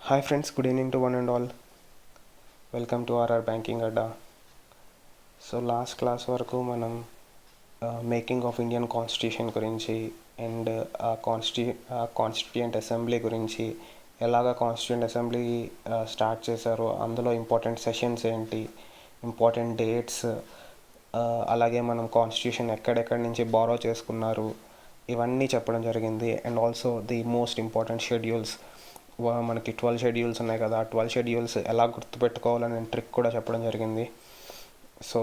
Hi friends, good evening to one and all. Welcome to RR Banking Adda. So last class వరకు మనం making of Indian constitution గురించి and constituent assembly గురించి, ఎలాగ constituent assembly start చేశారో, అందులో important sessions ఏంటి, important dates, అలాగే మనం కాన్స్టిట్యూషన్ ఎక్కడెక్కడి నుంచి బారో చేసుకున్నారు, ఇవన్నీ చెప్పడం జరిగింది. And also the most important schedules, మనకి 12 షెడ్యూల్స్ ఉన్నాయి కదా, ఆ 12 షెడ్యూల్స్ ఎలా గుర్తుపెట్టుకోవాలనే ట్రిక్ కూడా చెప్పడం జరిగింది. సో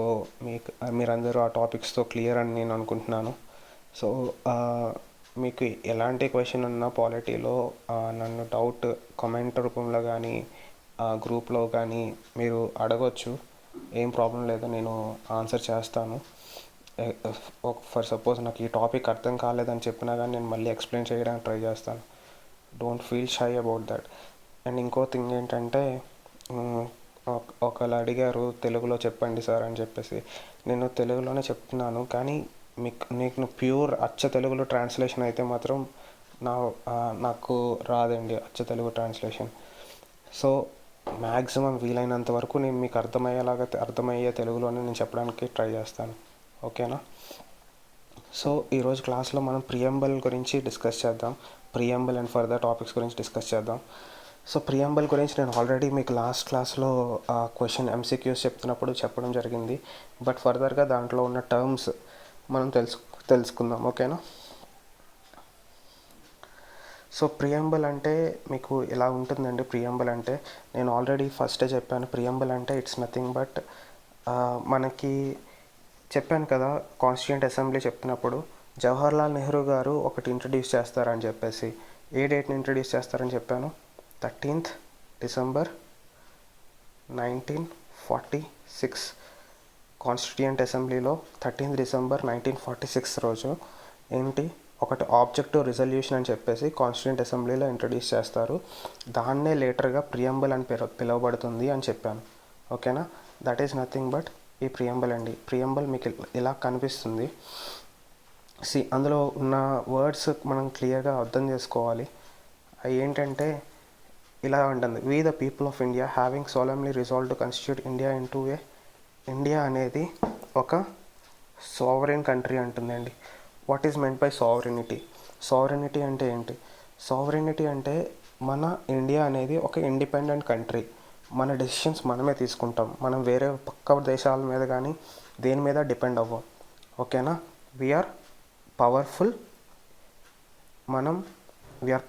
మీరందరూ ఆ టాపిక్స్తో క్లియర్ అని నేను అనుకుంటున్నాను. సో మీకు ఎలాంటి క్వశ్చన్ ఉన్నా పాలిటీలో నన్ను డౌట్ కామెంట్ రూపంలో కానీ గ్రూప్లో కానీ మీరు అడగొచ్చు. ఏం ప్రాబ్లం లేదు, నేను ఆన్సర్ చేస్తాను. ఫర్ సపోజ్ నాకు ఈ టాపిక్ అర్థం కాలేదని చెప్పినా కానీ నేను మళ్ళీ ఎక్స్ప్లెయిన్ చేయడానికి ట్రై చేస్తాను. Don't feel shy about that. And ఇంకో థింగ్ ఏంటంటే, ఒకళ్ళు అడిగారు తెలుగులో చెప్పండి సార్ అని చెప్పేసి. నేను తెలుగులోనే చెప్తున్నాను, కానీ నీకు ప్యూర్ అచ్చ తెలుగులో ట్రాన్స్లేషన్ అయితే మాత్రం నాకు రాదండి అచ్చ తెలుగు ట్రాన్స్లేషన్. సో మ్యాక్సిమం వీలైనంత వరకు నేను మీకు అర్థమయ్యే తెలుగులోనే నేను చెప్పడానికి ట్రై చేస్తాను. ఓకేనా? సో ఈరోజు క్లాస్లో మనం ప్రియంబల్ గురించి డిస్కస్ చేద్దాం. ప్రియంబల్ అండ్ ఫర్దర్ టాపిక్స్ గురించి డిస్కస్ చేద్దాం. సో ప్రియంబల్ గురించి నేను ఆల్రెడీ మీకు లాస్ట్ క్లాస్లో క్వశ్చన్ ఎంసీక్యూస్ చెప్తున్నప్పుడు చెప్పడం జరిగింది. బట్ ఫర్దర్గా దాంట్లో ఉన్న టర్మ్స్ మనం తెలుసుకుందాం. ఓకేనా? సో ప్రియంబల్ అంటే మీకు ఇలా ఉంటుందండి. ప్రియంబల్ అంటే నేను ఆల్రెడీ ఫస్టే చెప్పాను. ప్రియంబల్ అంటే ఇట్స్ నథింగ్ బట్, మనకి చెప్పాను కదా, కాన్స్టిట్యూయెంట్ అసెంబ్లీ చెప్పినప్పుడు జవహర్లాల్ నెహ్రూ గారు ఒకటి ఇంట్రడ్యూస్ చేస్తారని చెప్పేసి. ఏ డేట్ని ఇంట్రడ్యూస్ చేస్తారని చెప్పాను? 13th December 1946. కాన్స్టిట్యూయెంట్ అసెంబ్లీలో 13th December 1946 రోజు ఏంటి, ఒకటి ఆబ్జెక్టివ్ రిజల్యూషన్ అని చెప్పేసి కాన్స్టిట్యూయెంట్ అసెంబ్లీలో ఇంట్రడ్యూస్ చేస్తారు. దాన్నే లేటర్గా ప్రియంబల్ అని పిలువబడుతుంది అని చెప్పాను. ఓకేనా? దట్ ఈస్ నథింగ్ బట్ ఈ ప్రియంబల్ అండి. ప్రియంబల్ మీకు ఇలా కనిపిస్తుంది. అందులో ఉన్న వర్డ్స్ మనం క్లియర్గా అర్థం చేసుకోవాలి. అవి ఏంటంటే ఇలా ఉంటుంది: we the people of India having solemnly resolve to constitute India into a. India అనేది ఒక సావరెన్ కంట్రీ అంటుందండి. What is meant by sovereignty? Sovereignty అంటే ఏంటి? సావరెనిటీ అంటే మన ఇండియా అనేది ఒక ఇండిపెండెంట్ కంట్రీ. మన డెసిషన్స్ మనమే తీసుకుంటాం. మనం వేరే పక్క దేశాల మీద కానీ దేని మీద డిపెండ్ అవ్వం. ఓకేనా? We are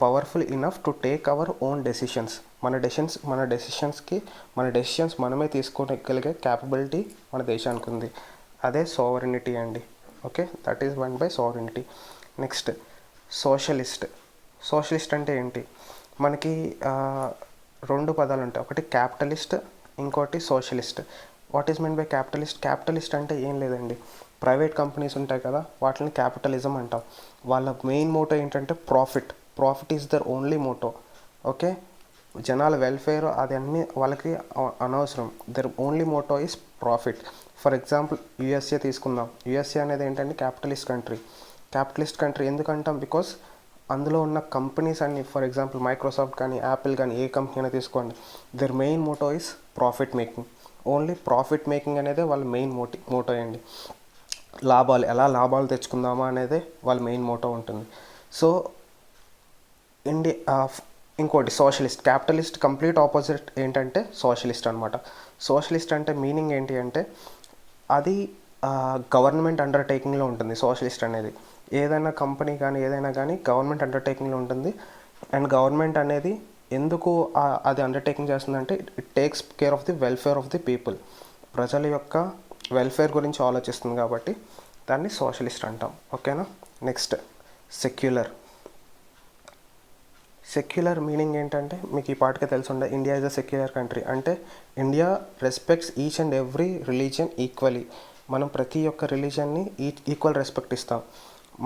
powerful enough to take our own decisions. మన డెసిషన్స్ మనమే తీసుకోగలిగే క్యాపబిలిటీ మన దేశానికి ఉంది. అదే సావరెనిటీ అండి. Okay, that is one by sovereignty. Next, socialist అంటే ఏంటి? మనకి రెండు పదాలు ఉంటాయి. ఒకటి క్యాపిటలిస్ట్, ఇంకోటి socialist. What is mean by capitalist? Capitalist అంటే ఏం లేదండి, ప్రైవేట్ కంపెనీస్ ఉంటాయి కదా, వాటిని క్యాపిటలిజం అంటాం. వాళ్ళ మెయిన్ మోటో ఏంటంటే profit is their only motto. Okay, జనాల వెల్ఫేర్ అది అన్నీ వాళ్ళకి అనవసరం. Their only motto is profit. For example USA తీసుకుందాం. యుఎస్ఏ అనేది ఏంటంటే క్యాపిటలిస్ట్ కంట్రీ. ఎందుకంటాం? బికాస్ అందులో ఉన్న కంపెనీస్ అన్ని, ఫర్ ఎగ్జాంపుల్ మైక్రోసాఫ్ట్ కానీ యాపిల్ కానీ ఏ కంపెనీ అయినా తీసుకోండి, their main motto is profit making. Only profit making అనేదే వాళ్ళ మెయిన్ మోటో అండి. ఎలా లాభాలు తెచ్చుకుందామా అనేదే వాళ్ళ మెయిన్ మోటో ఉంటుంది. సో ఇంకోటి సోషలిస్ట్. క్యాపిటలిస్ట్ కంప్లీట్ ఆపోజిట్ ఏంటంటే సోషలిస్ట్ అనమాట. సోషలిస్ట్ అంటే మీనింగ్ ఏంటి అంటే, అది గవర్నమెంట్ అండర్టేకింగ్లో ఉంటుంది. సోషలిస్ట్ అనేది ఏదైనా కంపెనీ కానీ ఏదైనా కానీ గవర్నమెంట్ అండర్టేకింగ్లో ఉంటుంది. అండ్ గవర్నమెంట్ అనేది ఎందుకు అది అండర్టేకింగ్ చేస్తుందంటే, it takes care of the welfare of the people. ప్రజల యొక్క వెల్ఫేర్ గురించి ఆలోచిస్తుంది కాబట్టి దాన్ని సోషలిస్ట్ అంటాం. ఓకేనా? నెక్స్ట్, సెక్యులర్ మీనింగ్ ఏంటంటే, మీకు ఈ పాటికే తెలుసుండే, India is a secular country. అంటే India respects each and every religion equally. మనం ప్రతి ఒక్క రిలీజియన్ని ఈక్వల్ రెస్పెక్ట్ ఇస్తాం.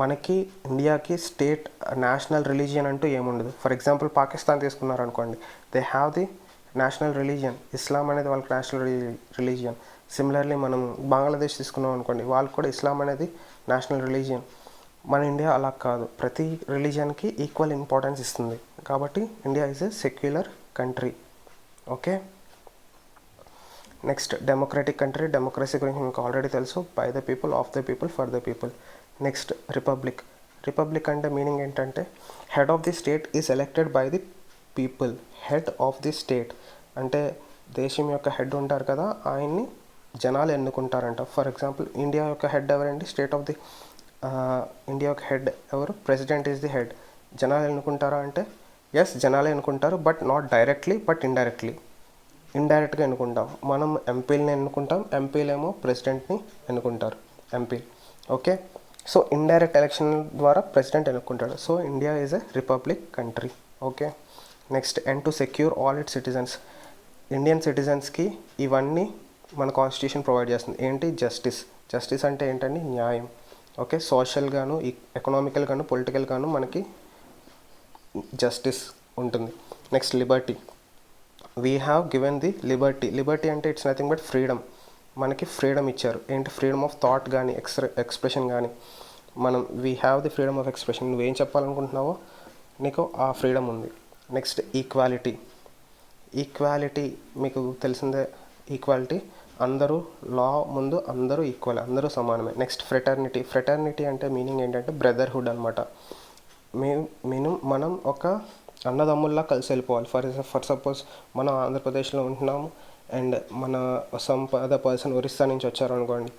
మనకి ఇండియాకి స్టేట్ నేషనల్ రిలీజియన్ అంటూ ఏముండదు. ఫర్ ఎగ్జాంపుల్ పాకిస్తాన్ తీసుకున్నారనుకోండి, they have the national religion. ఇస్లాం అనేది వాళ్ళకి నేషనల్ రిలీజియన్. సిమిలర్లీ మనం బంగ్లాదేశ్ తీసుకున్నాం అనుకోండి, వాళ్ళకి కూడా ఇస్లాం అనేది నేషనల్ రిలీజియన్. మన ఇండియా అలా కాదు, ప్రతి రిలీజియన్కి ఈక్వల్ ఇంపార్టెన్స్ ఇస్తుంది. కాబట్టి India is a secular country. Okay, next democratic country, democracy గురించి మీకు ఆల్రెడీ తెలుసు, by the people, of the people, for the people. Next republic. Republic అంటే మీనింగ్ ఏంటంటే head of the state is elected by the people. Head of the state అంటే దేశం యొక్క head ఉంటారు కదా, ఆయన్ని జనాలు ఎన్నుకుంటారంట. ఫర్ ఎగ్జాంపుల్ ఇండియా యొక్క హెడ్ ఎవరండి? స్టేట్ ఆఫ్ ది ఇండియా యొక్క హెడ్ ఎవరు? President is the head. జనాలు ఎన్నుకుంటారా అంటే ఎస్, జనాలే ఎన్నుకుంటారు, but not directly, but indirectly. ఇండైరెక్ట్గా ఎన్నుకుంటాం. మనం ఎంపీలని ఎన్నుకుంటాం, ఎంపీలేమో ప్రెసిడెంట్ని ఎన్నుకుంటారు, MP. Okay, so indirect election ద్వారా ప్రెసిడెంట్ ఎన్నుకుంటాడు. So India is a republic country. Okay, next and to secure all its citizens. Indian సిటిజన్స్కి ఇవన్నీ మన కాన్స్టిట్యూషన్ ప్రొవైడ్ చేస్తుంది. ఏంటి? జస్టిస్. జస్టిస్ అంటే ఏంటండి? న్యాయం. ఓకే, సోషల్ గాను, ఎకనామికల్ గాను, పొలిటికల్ గాను మనకి జస్టిస్ ఉంటుంది. Next Liberty. We have given the Liberty. Liberty అంటే ఇట్స్ నథింగ్ బట్ ఫ్రీడమ్. మనకి ఫ్రీడమ్ ఇచ్చారు. ఏంటి? ఫ్రీడమ్ ఆఫ్ థాట్ కానీ, ఎక్స్ప్రెషన్ కానీ. మనం we have the freedom of expression. నువ్వేం చెప్పాలనుకుంటున్నావో నీకు ఆ ఫ్రీడమ్ ఉంది. Next equality. ఈక్వాలిటీ మీకు తెలిసిందే. ఈక్వాలిటీ, అందరూ లా ముందు అందరూ ఈక్వల్, అందరూ సమానమే. Next fraternity. ఫ్రెటర్నిటీ అంటే మీనింగ్ ఏంటంటే బ్రదర్హుడ్ అనమాట. మనం ఒక అన్నదమ్ముల్లా కలిసి వెళ్ళిపోవాలి. ఫర్ సపోజ్ మనం ఆంధ్రప్రదేశ్లో ఉంటున్నాము అండ్ మన సమ్ అదర్ పర్సన్ ఒరిస్సా నుంచి వచ్చారు అనుకోండి,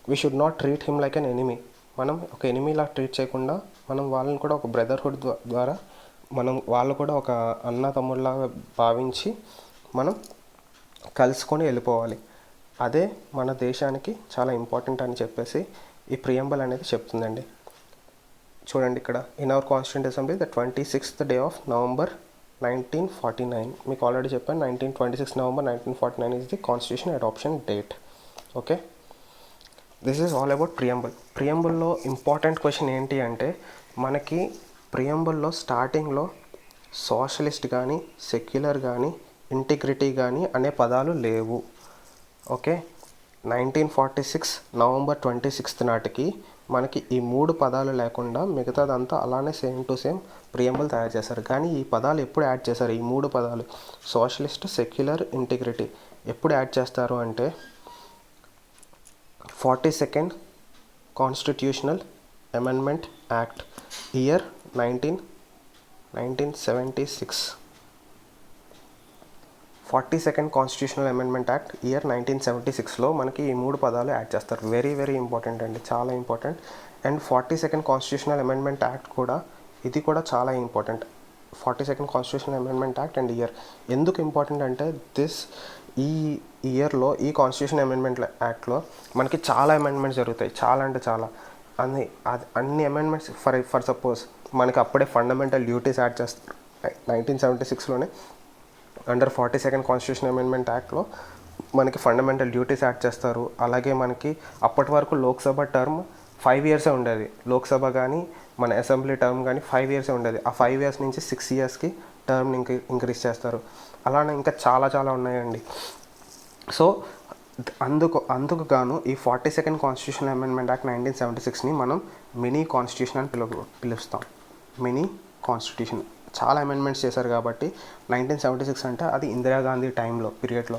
we should not treat him like an enemy. మనం ఒక ఎనిమీలా ట్రీట్ చేయకుండా మనం వాళ్ళని కూడా ఒక బ్రదర్హుడ్ ద్వారా వాళ్ళు కూడా ఒక అన్న తమ్ముళ్ళలాగా భావించి మనం కలుసుకొని వెళ్ళిపోవాలి. అదే మన దేశానికి చాలా ఇంపార్టెంట్ అని చెప్పేసి ఈ ప్రియంబల్ అనేది చెప్తుందండి. చూడండి ఇక్కడ, in our constituent assembly the 26th day of November 1949. మీకు ఆల్రెడీ చెప్పాను, 26 November 1949 is the constitution adoption date. Okay, this is all about preamble. ప్రియంబల్లో ఇంపార్టెంట్ క్వశ్చన్ ఏంటి అంటే మనకి ప్రియంబల్లో స్టార్టింగ్లో సోషలిస్ట్ కానీ, సెక్యులర్ కానీ, ఇంటిగ్రిటీ కానీ అనే పదాలు లేవు. ఓకే, 1946 November 26 నాటికి మనకి ఈ 3 పదాలు లేకుండా మిగతాదంతా అలానే సేమ్ టు సేమ్ ప్రియంబల్ తయారు చేశారు. కానీ ఈ పదాలు ఎప్పుడు యాడ్ చేశారు? ఈ 3 పదాలు సోషలిస్ట్, సెక్యులర్, ఇంటిగ్రిటీ ఎప్పుడు యాడ్ చేస్తారు అంటే 42nd constitutional amendment act year 1976. 42nd constitutional amendment act year 1976లో మనకి ఈ 3 పదాలు యాడ్ చేస్తారు. వెరీ వెరీ ఇంపార్టెంట్ అండి, చాలా important. And 42nd constitutional amendment act కూడా, ఇది కూడా చాలా important. 42nd constitutional amendment act and year ఎందుకు ఇంపార్టెంట్ అంటే ఈ ఇయర్లో, ఈ కాన్స్టిట్యూషన్ అమెండ్మెంట్ యాక్ట్లో మనకి చాలా అమెండ్మెంట్స్ జరుగుతాయి. చాలా అంటే చాలా, అన్ని అమెండ్మెంట్స్. ఫర్ సపోజ్ మనకి అప్పుడే ఫండమెంటల్ డ్యూటీస్ యాడ్ చేస్తారు 1976లోనే. అండర్ 42nd కాన్స్టిట్యూషన్ అమెండ్మెంట్ యాక్ట్లో మనకి ఫండమెంటల్ డ్యూటీస్ యాడ్ చేస్తారు. అలాగే మనకి అప్పటి వరకు లోక్సభ టర్మ్ 5 years ఉండేది. లోక్సభ కానీ మన అసెంబ్లీ టర్మ్ కానీ 5 years ఉండేది. ఆ 5 years నుంచి 6 yearsకి టర్మ్ ఇంక్రీజ్ చేస్తారు. అలానే ఇంకా చాలా చాలా ఉన్నాయండి. సో అందుకు గాను ఈ 42nd కాన్స్టిట్యూషన్ అమెండ్మెంట్ యాక్ట్ 1976ని మనం మినీ కాన్స్టిట్యూషన్ అని పిలుస్తాం. Mini constitution. చాలా అమెండ్మెంట్స్ చేశారు కాబట్టి 1976 అంటే అది ఇందిరాగాంధీ టైంలో పీరియడ్లో.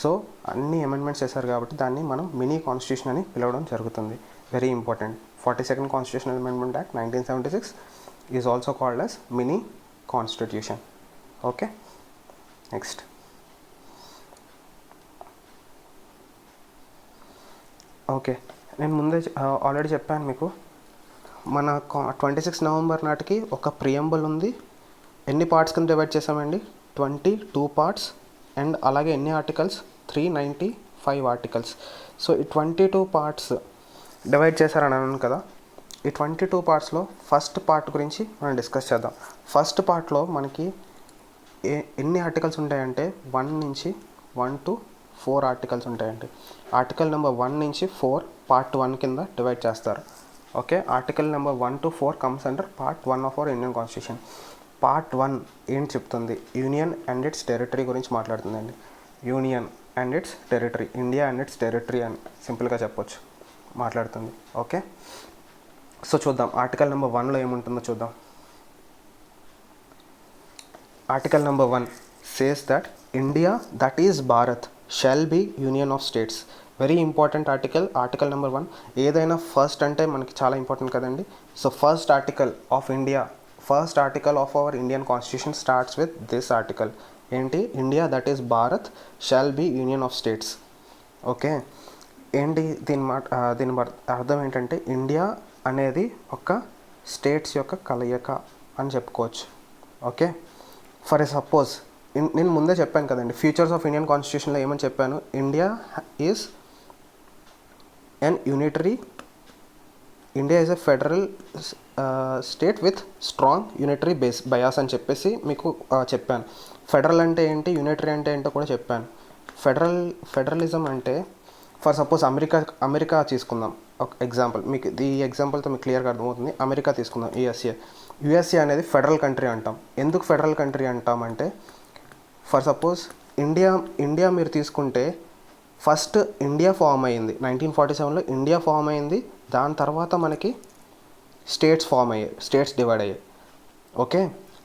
సో అన్ని అమెండ్మెంట్స్ చేశారు కాబట్టి దాన్ని మనం మినీ కాన్స్టిట్యూషన్ అని పిలవడం జరుగుతుంది. Very important. 42nd constitution amendment act 1976 is also called as mini constitution. Okay, next okay, నేను ముందే ఆల్రెడీ చెప్పాను మీకు, మన 26 November నాటికి ఒక ప్రియంబల్ ఉంది. ఎన్ని పార్ట్స్ కింద డివైడ్ చేసామండి? 22 parts. అండ్ అలాగే ఎన్ని ఆర్టికల్స్? 395 ఆర్టికల్స్. సో ఈ 22 parts డివైడ్ చేశారని అన్నాను కదా. ఈ 22 partsలో ఫస్ట్ పార్ట్ గురించి మనం డిస్కస్ చేద్దాం. ఫస్ట్ పార్ట్లో మనకి ఎన్ని ఆర్టికల్స్ ఉంటాయంటే 1 to 4 ఆర్టికల్స్ ఉంటాయండి. ఆర్టికల్ నెంబర్ 1 నుంచి 4 part 1 కింద డివైడ్ చేస్తారు. Okay, article number 1 to 4 comes under part 1 of our Indian constitution. part 1 ఏం చెప్తుంది? యూనియన్ అండ్ ఇట్స్ టెరిటరీ గురించి మాట్లాడుతుందండి. Union and its territory, India and its territory అని సింపుల్గా చెప్పొచ్చు, మాట్లాడుతుంది. ఓకే, సో చూద్దాం ఆర్టికల్ నెంబర్ 1లో ఏముంటుందో చూద్దాం. Article number 1 says that India, that is Bharat, shall be union of states. Very important article number 1. ఏదైనా ఫస్ట్ అంటే మనకి చాలా ఇంపార్టెంట్ కదండి. So first article of India, first article of our Indian constitution starts with this article. ఏంటి? India that is Bharat shall be union of states. Okay, ఏంటి దీని అర్థం ఏంటంటే ఇండియా అనేది ఒక స్టేట్స్ యొక్క కలయిక అని చెప్పుకోవచ్చు. ఓకే, ఫర్ ఏ సపోజ్ నేను ముందే చెప్పాను కదండి, ఫ్యూచర్స్ ఆఫ్ ఇండియన్ కాన్స్టిట్యూషన్లో ఏమని చెప్పాను? India is India is a federal state with strong unitary bias అని చెప్పేసి మీకు చెప్పాను. ఫెడరల్ అంటే ఏంటి, యూనిటరీ అంటే ఏంటో కూడా చెప్పాను. ఫెడరలిజం అంటే ఫర్ సపోజ్ అమెరికా తీసుకుందాం ఒక ఎగ్జాంపుల్. మీకు ఈ ఎగ్జాంపుల్తో మీకు క్లియర్గా అర్థమవుతుంది. అమెరికా తీసుకుందాం, యుఎస్ఏ అనేది ఫెడరల్ కంట్రీ అంటాం. ఎందుకు ఫెడరల్ కంట్రీ అంటామంటే, ఫర్ సపోజ్ ఇండియా మీరు తీసుకుంటే ఫస్ట్ ఇండియా ఫామ్ అయ్యింది 1947లో. ఇండియా ఫామ్ అయింది, దాని తర్వాత మనకి స్టేట్స్ ఫామ్ అయ్యాయి, స్టేట్స్ డివైడ్ అయ్యాయి. ఓకే,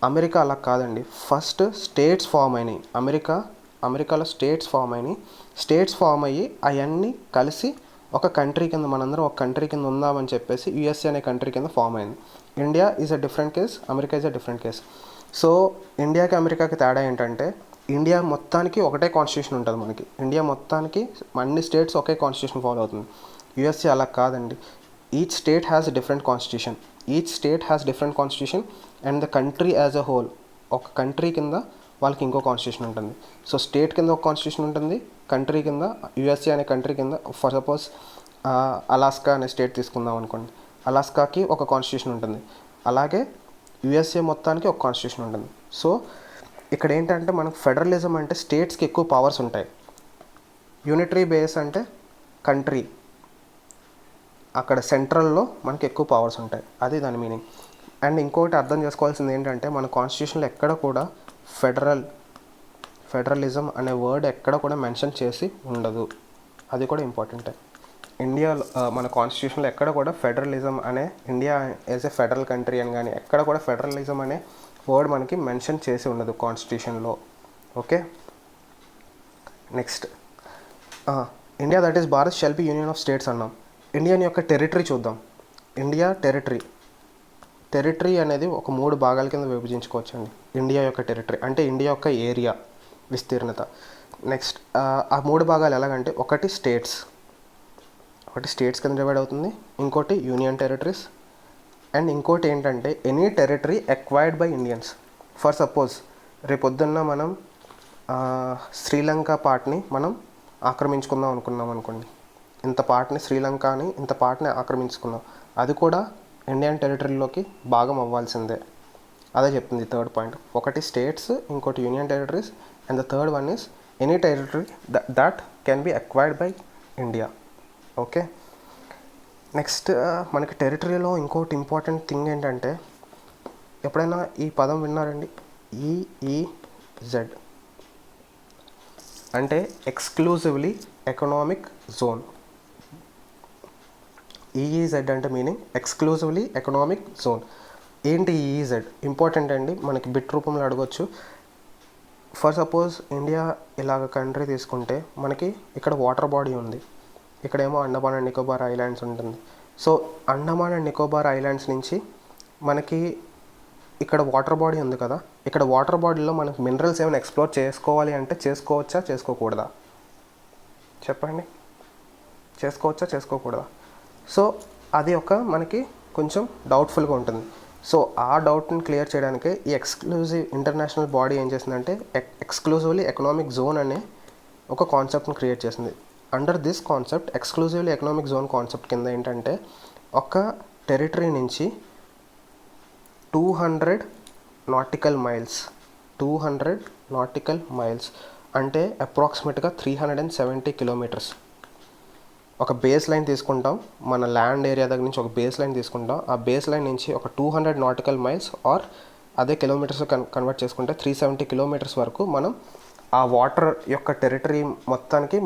అమెరికా అలా కాదండి, ఫస్ట్ స్టేట్స్ ఫామ్ అయినాయి. అమెరికాలో స్టేట్స్ ఫామ్ అయినాయి. స్టేట్స్ ఫామ్ అయ్యి అవన్నీ కలిసి ఒక కంట్రీ కింద, మనందరం ఒక కంట్రీ కింద ఉందామని చెప్పేసి యుఎస్ఏ అనే కంట్రీ కింద ఫామ్ అయింది. India is a different case, America is a different case. So ఇండియాకి అమెరికాకి తేడా ఏంటంటే, ఇండియా మొత్తానికి ఒకటే కాన్స్టిట్యూషన్ ఉంటుంది మనకి. ఇండియా మొత్తానికి అన్ని స్టేట్స్ ఒకే కాన్స్టిట్యూషన్ ఫాలో అవుతుంది. యుఎస్ఏ అలా కాదండి, each state has different constitution and the country as a whole, ఒక కంట్రీ కింద వాళ్ళకి ఇంకో కాన్స్టిట్యూషన్ ఉంటుంది. సో స్టేట్ కింద ఒక కాన్స్టిట్యూషన్ ఉంటుంది, కంట్రీ కింద, యుఎస్ఏ అనే కంట్రీ కింద. ఫర్ సపోజ్ అలాస్కా అనే స్టేట్ తీసుకుందాం అనుకోండి, అలాస్కాకి ఒక కాన్స్టిట్యూషన్ ఉంటుంది. అలాగే యుఎస్ఏ మొత్తానికి ఒక కాన్స్టిట్యూషన్ ఉంటుంది. సో ఇక్కడ ఏంటంటే మనకు ఫెడరలిజం అంటే స్టేట్స్కి ఎక్కువ పవర్స్ ఉంటాయి. యూనిటరీ బేస్ అంటే కంట్రీ, అక్కడ సెంట్రల్లో మనకి ఎక్కువ పవర్స్ ఉంటాయి. అది దాని మీనింగ్. అండ్ ఇంకోటి అర్థం చేసుకోవాల్సింది ఏంటంటే, మన కాన్స్టిట్యూషన్లో ఎక్కడ కూడా ఫెడరలిజం అనే వర్డ్ ఎక్కడ కూడా మెన్షన్ చేసి ఉండదు. అది కూడా ఇంపార్టెంటే. ఇండియాలో మన కాన్స్టిట్యూషన్లో ఎక్కడ కూడా ఫెడరలిజం అనే, India as a federal country అని కానీ ఎక్కడ కూడా ఫెడరలిజం అనే వర్డ్ మనకి మెన్షన్ చేసి ఉండదు కాన్స్టిట్యూషన్లో. Okay, next India that is Bharat shall be union of states అన్నాం. ఇండియన్ యొక్క టెరిటరీ చూద్దాం. ఇండియా టెరిటరీ అనేది ఒక 3 భాగాల కింద విభజించుకోవచ్చండి. ఇండియా యొక్క టెరిటరీ అంటే ఇండియా యొక్క ఏరియా, విస్తీర్ణత. నెక్స్ట్ ఆ 3 భాగాలు ఎలాగంటే, ఒకటి స్టేట్స్ కింద డివైడ్ అవుతుంది, ఇంకోటి యూనియన్ టెరిటరీస్, అండ్ ఇంకోటి ఏంటంటే any territory acquired by Indians. For suppose రేపొద్దున్న మనం శ్రీలంక పార్ట్ని మనం ఆక్రమించుకుందాం అనుకోండి. ఇంత పార్ట్ని ఆక్రమించుకుందాం, అది కూడా ఇండియన్ టెరిటరీలోకి భాగం అవ్వాల్సిందే. అదే చెప్తుంది థర్డ్ పాయింట్. ఒకటి స్టేట్స్, ఇంకోటి union territories, and the third one is any territory that can be acquired by India. Okay, next మనకి టెరిటరీలో ఇంకోటి ఇంపార్టెంట్ థింగ్ ఏంటంటే, ఎప్పుడైనా ఈ పదం విన్నారండి? ఈఈజెడ్ అంటే ఎక్స్క్లూజివ్లీ ఎకనామిక్ జోన్. ఈఈజెడ్ అంటే మీనింగ్ ఎక్స్క్లూజివ్లీ ఎకనామిక్ జోన్. ఏంటి ఈఈజెడ్? ఇంపార్టెంట్ అండి, మనకి బిట్ రూపంలో అడగొచ్చు. ఫర్ సపోజ్ ఇండియా ఇలాగ కంట్రీ తీసుకుంటే మనకి ఇక్కడ వాటర్ బాడీ ఉంది, ఇక్కడేమో అండమాన్ అండ్ నికోబార్ ఐలాండ్స్ ఉంటుంది. So Andaman and Nicobar islands నుంచి మనకి ఇక్కడ వాటర్ బాడీ ఉంది కదా, ఇక్కడ వాటర్ బాడీలో మనకి మినరల్స్ ఏమైనా ఎక్స్ప్లోర్ చేసుకోవాలి అంటే చేసుకోవచ్చా, చేసుకోకూడదా? చెప్పండి, చేసుకోకూడదా? సో అది ఒక మనకి కొంచెం డౌట్ఫుల్గా ఉంటుంది. సో ఆ డౌట్ని క్లియర్ చేయడానికి ఈ ఎక్స్క్లూజివ్ ఇంటర్నేషనల్ బాడీ ఏం చేసిందంటే ఎక్స్క్లూజివ్లీ ఎకనామిక్ జోన్ అనే ఒక కాన్సెప్ట్ని క్రియేట్ చేసింది. Under this concept, exclusively economic zone concept కింద ఏంటంటే, ఒక టెరిటరీ నుంచి 200 నాటికల్ మైల్స్ అంటే అప్రాక్సిమేట్గా 370 కిలోమీటర్స్ ఒక బేస్ లైన్ తీసుకుంటాం. మన ల్యాండ్ ఏరియా దగ్గర నుంచి ఒక బేస్ లైన్ తీసుకుంటాం. ఆ బేస్ లైన్ నుంచి ఒక 200 నాటికల్ మైల్స్ ఆర్ అదే కిలోమీటర్స్ కన్వర్ట్ చేసుకుంటే 370 కిలోమీటర్స్ వరకు మనం ఆ వాటర్ యొక్క టెరిటరీ మొత్తానికి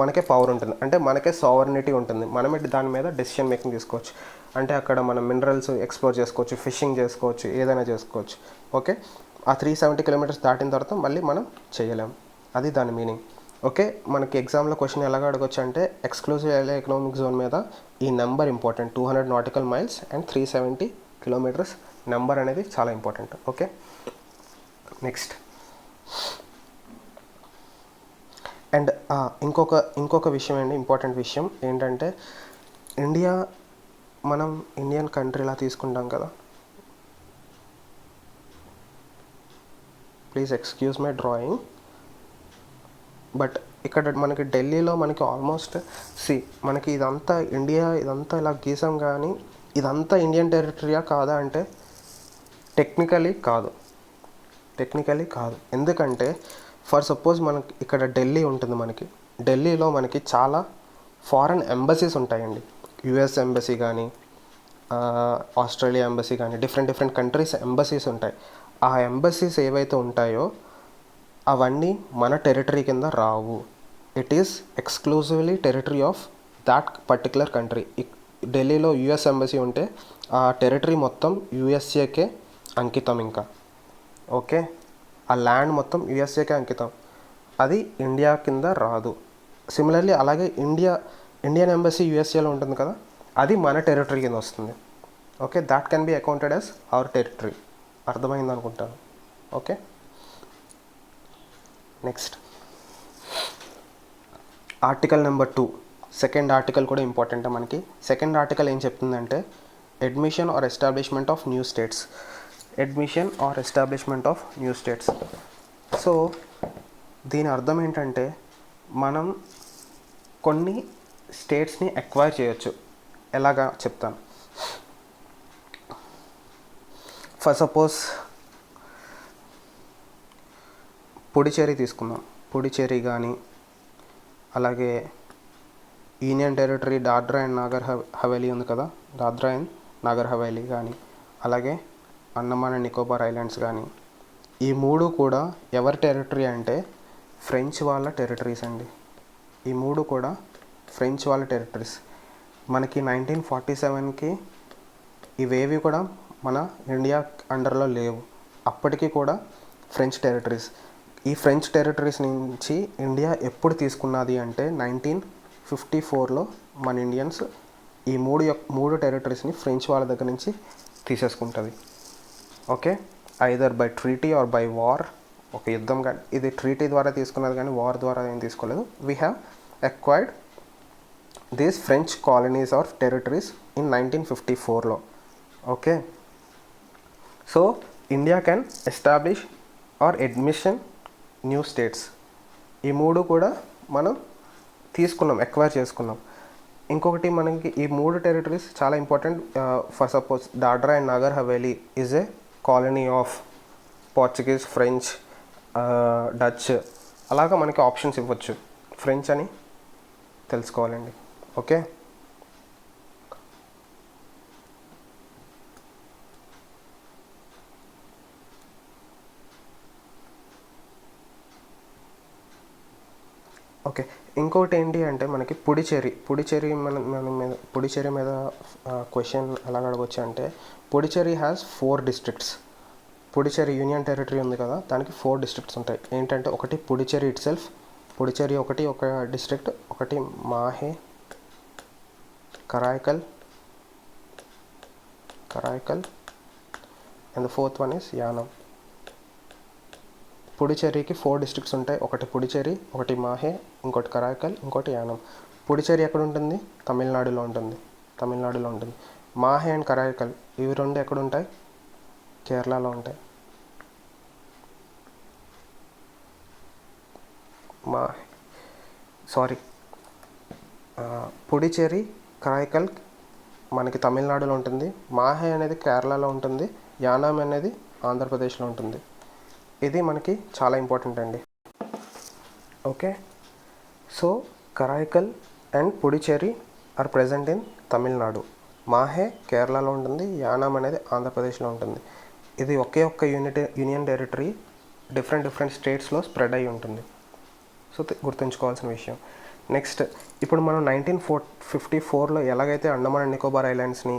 మనకే పవర్ ఉంటుంది, అంటే మనకే సావరినిటీ ఉంటుంది. మనమే దాని మీద డెసిషన్ మేకింగ్ తీసుకోవచ్చు. అంటే అక్కడ మనం మినరల్స్ ఎక్స్ప్లోర్ చేసుకోవచ్చు, ఫిషింగ్ చేసుకోవచ్చు, ఏదైనా చేసుకోవచ్చు. ఓకే, ఆ 370 కిలోమీటర్స్ దాటిన తర్వాత మళ్ళీ మనం చేయలేం. అది దాని మీనింగ్. ఓకే, మనకి ఎగ్జామ్లో క్వశ్చన్ ఎలాగ అడగొచ్చు అంటే ఎక్స్క్లూజివ్ ఎకనామిక్ జోన్ మీద ఈ number important, 200 nautical miles and 370 kilometres number అనేది చాలా ఇంపార్టెంట్. Okay, next. అండ్ ఇంకొక విషయం అండి, ఇంపార్టెంట్ విషయం ఏంటంటే మనం ఇండియన్ కంట్రీలా తీసుకుంటాం కదా. Please excuse my drawing. But ఇక్కడ మనకి ఢిల్లీలో మనకి ఆల్మోస్ట్ మనకి ఇదంతా ఇదంతా ఇలా గీసాం, కానీ ఇదంతా ఇండియన్ టెరిటరీయా కాదా అంటే టెక్నికలీ కాదు. ఎందుకంటే ఫర్ సపోజ్ మనకి ఇక్కడ ఢిల్లీ ఉంటుంది. ఢిల్లీలో మనకి చాలా ఫారెన్ ఎంబసీస్ ఉంటాయండి. యుఎస్ ఎంబసీ కానీ, ఆస్ట్రేలియా ఎంబసీ కానీ, డిఫరెంట్ కంట్రీస్ ఎంబసీస్ ఉంటాయి. ఆ ఎంబసీస్ ఏవైతే ఉంటాయో అవన్నీ మన టెరిటరీ కింద రావు. It is exclusively territory of that particular country. ఢిల్లీలో యుఎస్ ఎంబసీ ఉంటే ఆ టెరిటరీ మొత్తం యుఎస్ఏకే అంకితం. ఇంకా ఓకే, ఆ ల్యాండ్ మొత్తం యుఎస్ఏకే అంకితం. అది ఇండియా కింద రాదు. సిమిలర్లీ అలాగే ఇండియన్ ఎంబసీ యుఎస్ఏలో ఉంటుంది కదా, అది మన టెరిటరీ కింద వస్తుంది. Okay, that can be accounted as our territory. అర్థమైంది అనుకుంటాను. Okay, next article number 2, second article కూడా ఇంపార్టెంట్ మనకి. సెకండ్ ఆర్టికల్ ఏం చెప్తుందంటే admission are establishment of new states. So దీని అర్థం ఏంటంటే మనం కొన్ని స్టేట్స్ని ఎక్వైర్ చేయొచ్చు. ఎలాగా చెప్తాను. ఫర్ సపోజ్ పుడిచేరి తీసుకుందాం. పుడిచేరి కానీ, అలాగే union territory Dadra and Nagar Haveli ఉంది కదా, దాద్రా అండ్ నాగర్ హవేలీ కానీ, అలాగే అండమాన్ అండ్ నికోబార్ ఐలాండ్స్ కానీ, ఈ మూడు కూడా ఎవరి టెరిటరీ అంటే ఫ్రెంచ్ వాళ్ళ టెరిటరీస్ అండి. ఈ మూడు కూడా ఫ్రెంచ్ వాళ్ళ టెరిటరీస్. మనకి 1947కి ఇవేవి కూడా మన ఇండియా అండర్లో లేవు. అప్పటికి కూడా ఫ్రెంచ్ టెరిటరీస్. ఈ ఫ్రెంచ్ టెరిటరీస్ నుంచి ఇండియా ఎప్పుడు తీసుకున్నది అంటే 1954లో మన ఇండియన్స్ ఈ మూడు టెరిటరీస్ని ఫ్రెంచ్ వాళ్ళ దగ్గర నుంచి తీసేసుకుంటుంది. Okay, either by treaty or by war. ఒక యుద్ధం కానీ, ఇది ట్రీటీ ద్వారా తీసుకున్నది కానీ వార్ ద్వారా ఏం తీసుకోలేదు. We have acquired these French colonies or territories in 1954లో. Okay, so India can establish or admission new states. ఈ మూడు కూడా మనం తీసుకున్నాం, ఎక్వైర్ చేసుకున్నాం. ఇంకొకటి మనకి ఈ మూడు టెరిటరీస్ చాలా important. For suppose Dadra and Nagar Haveli is a colony of Portuguese, French, Dutch. అలాగా మనకి ఆప్షన్స్ ఇవ్వచ్చు. ఫ్రెంచ్ అని తెలుసుకోవాలండి. Okay, okay. ఇంకోటి ఏంటి అంటే మనకి పుడిచేరి మీద క్వశ్చన్ ఎలా అడగవచ్చు అంటే Puducherry has 4 districts. Puducherry union territory ఉంది కదా, దానికి 4 డిస్ట్రిక్ట్స్ ఉంటాయి. ఏంటంటే ఒకటి పుడిచేరి ఇట్ సెల్ఫ్, పుడిచేరి ఒక డిస్ట్రిక్ట్, ఒకటి Mahe, Karaikal and the 4th one is Yanam. పుడిచేరికి 4 డిస్ట్రిక్ట్స్ ఉంటాయి. ఒకటి పుడిచేరి, ఒకటి మాహే, ఇంకోటి కరైకల్, ఇంకోటి యానం. పుడిచేరి ఎక్కడ ఉంటుంది? తమిళనాడులో ఉంటుంది. మాహే అండ్ కరైకల్ ఇవి రెండు ఎక్కడ ఉంటాయి? కేరళలో ఉంటాయి. పుడిచేరి, కరైకల్ మనకి తమిళనాడులో ఉంటుంది. మాహే అనేది కేరళలో ఉంటుంది. యానాం అనేది ఆంధ్రప్రదేశ్లో ఉంటుంది. ఇది మనకి చాలా ఇంపార్టెంట్ అండి. Okay, so Karaikal and Puducherry are present in Tamil Nadu. Mahe కేరళలో ఉంటుంది. యానాం అనేది ఆంధ్రప్రదేశ్లో ఉంటుంది. ఇది ఒక్క యూనియన్ టెరిటరీ డిఫరెంట్ స్టేట్స్లో స్ప్రెడ్ అయి ఉంటుంది. సో గుర్తుంచుకోవాల్సిన విషయం. నెక్స్ట్, ఇప్పుడు మనం 1954లో ఎలాగైతే అండమాన్ అండ్ నికోబార్ ఐలాండ్స్ని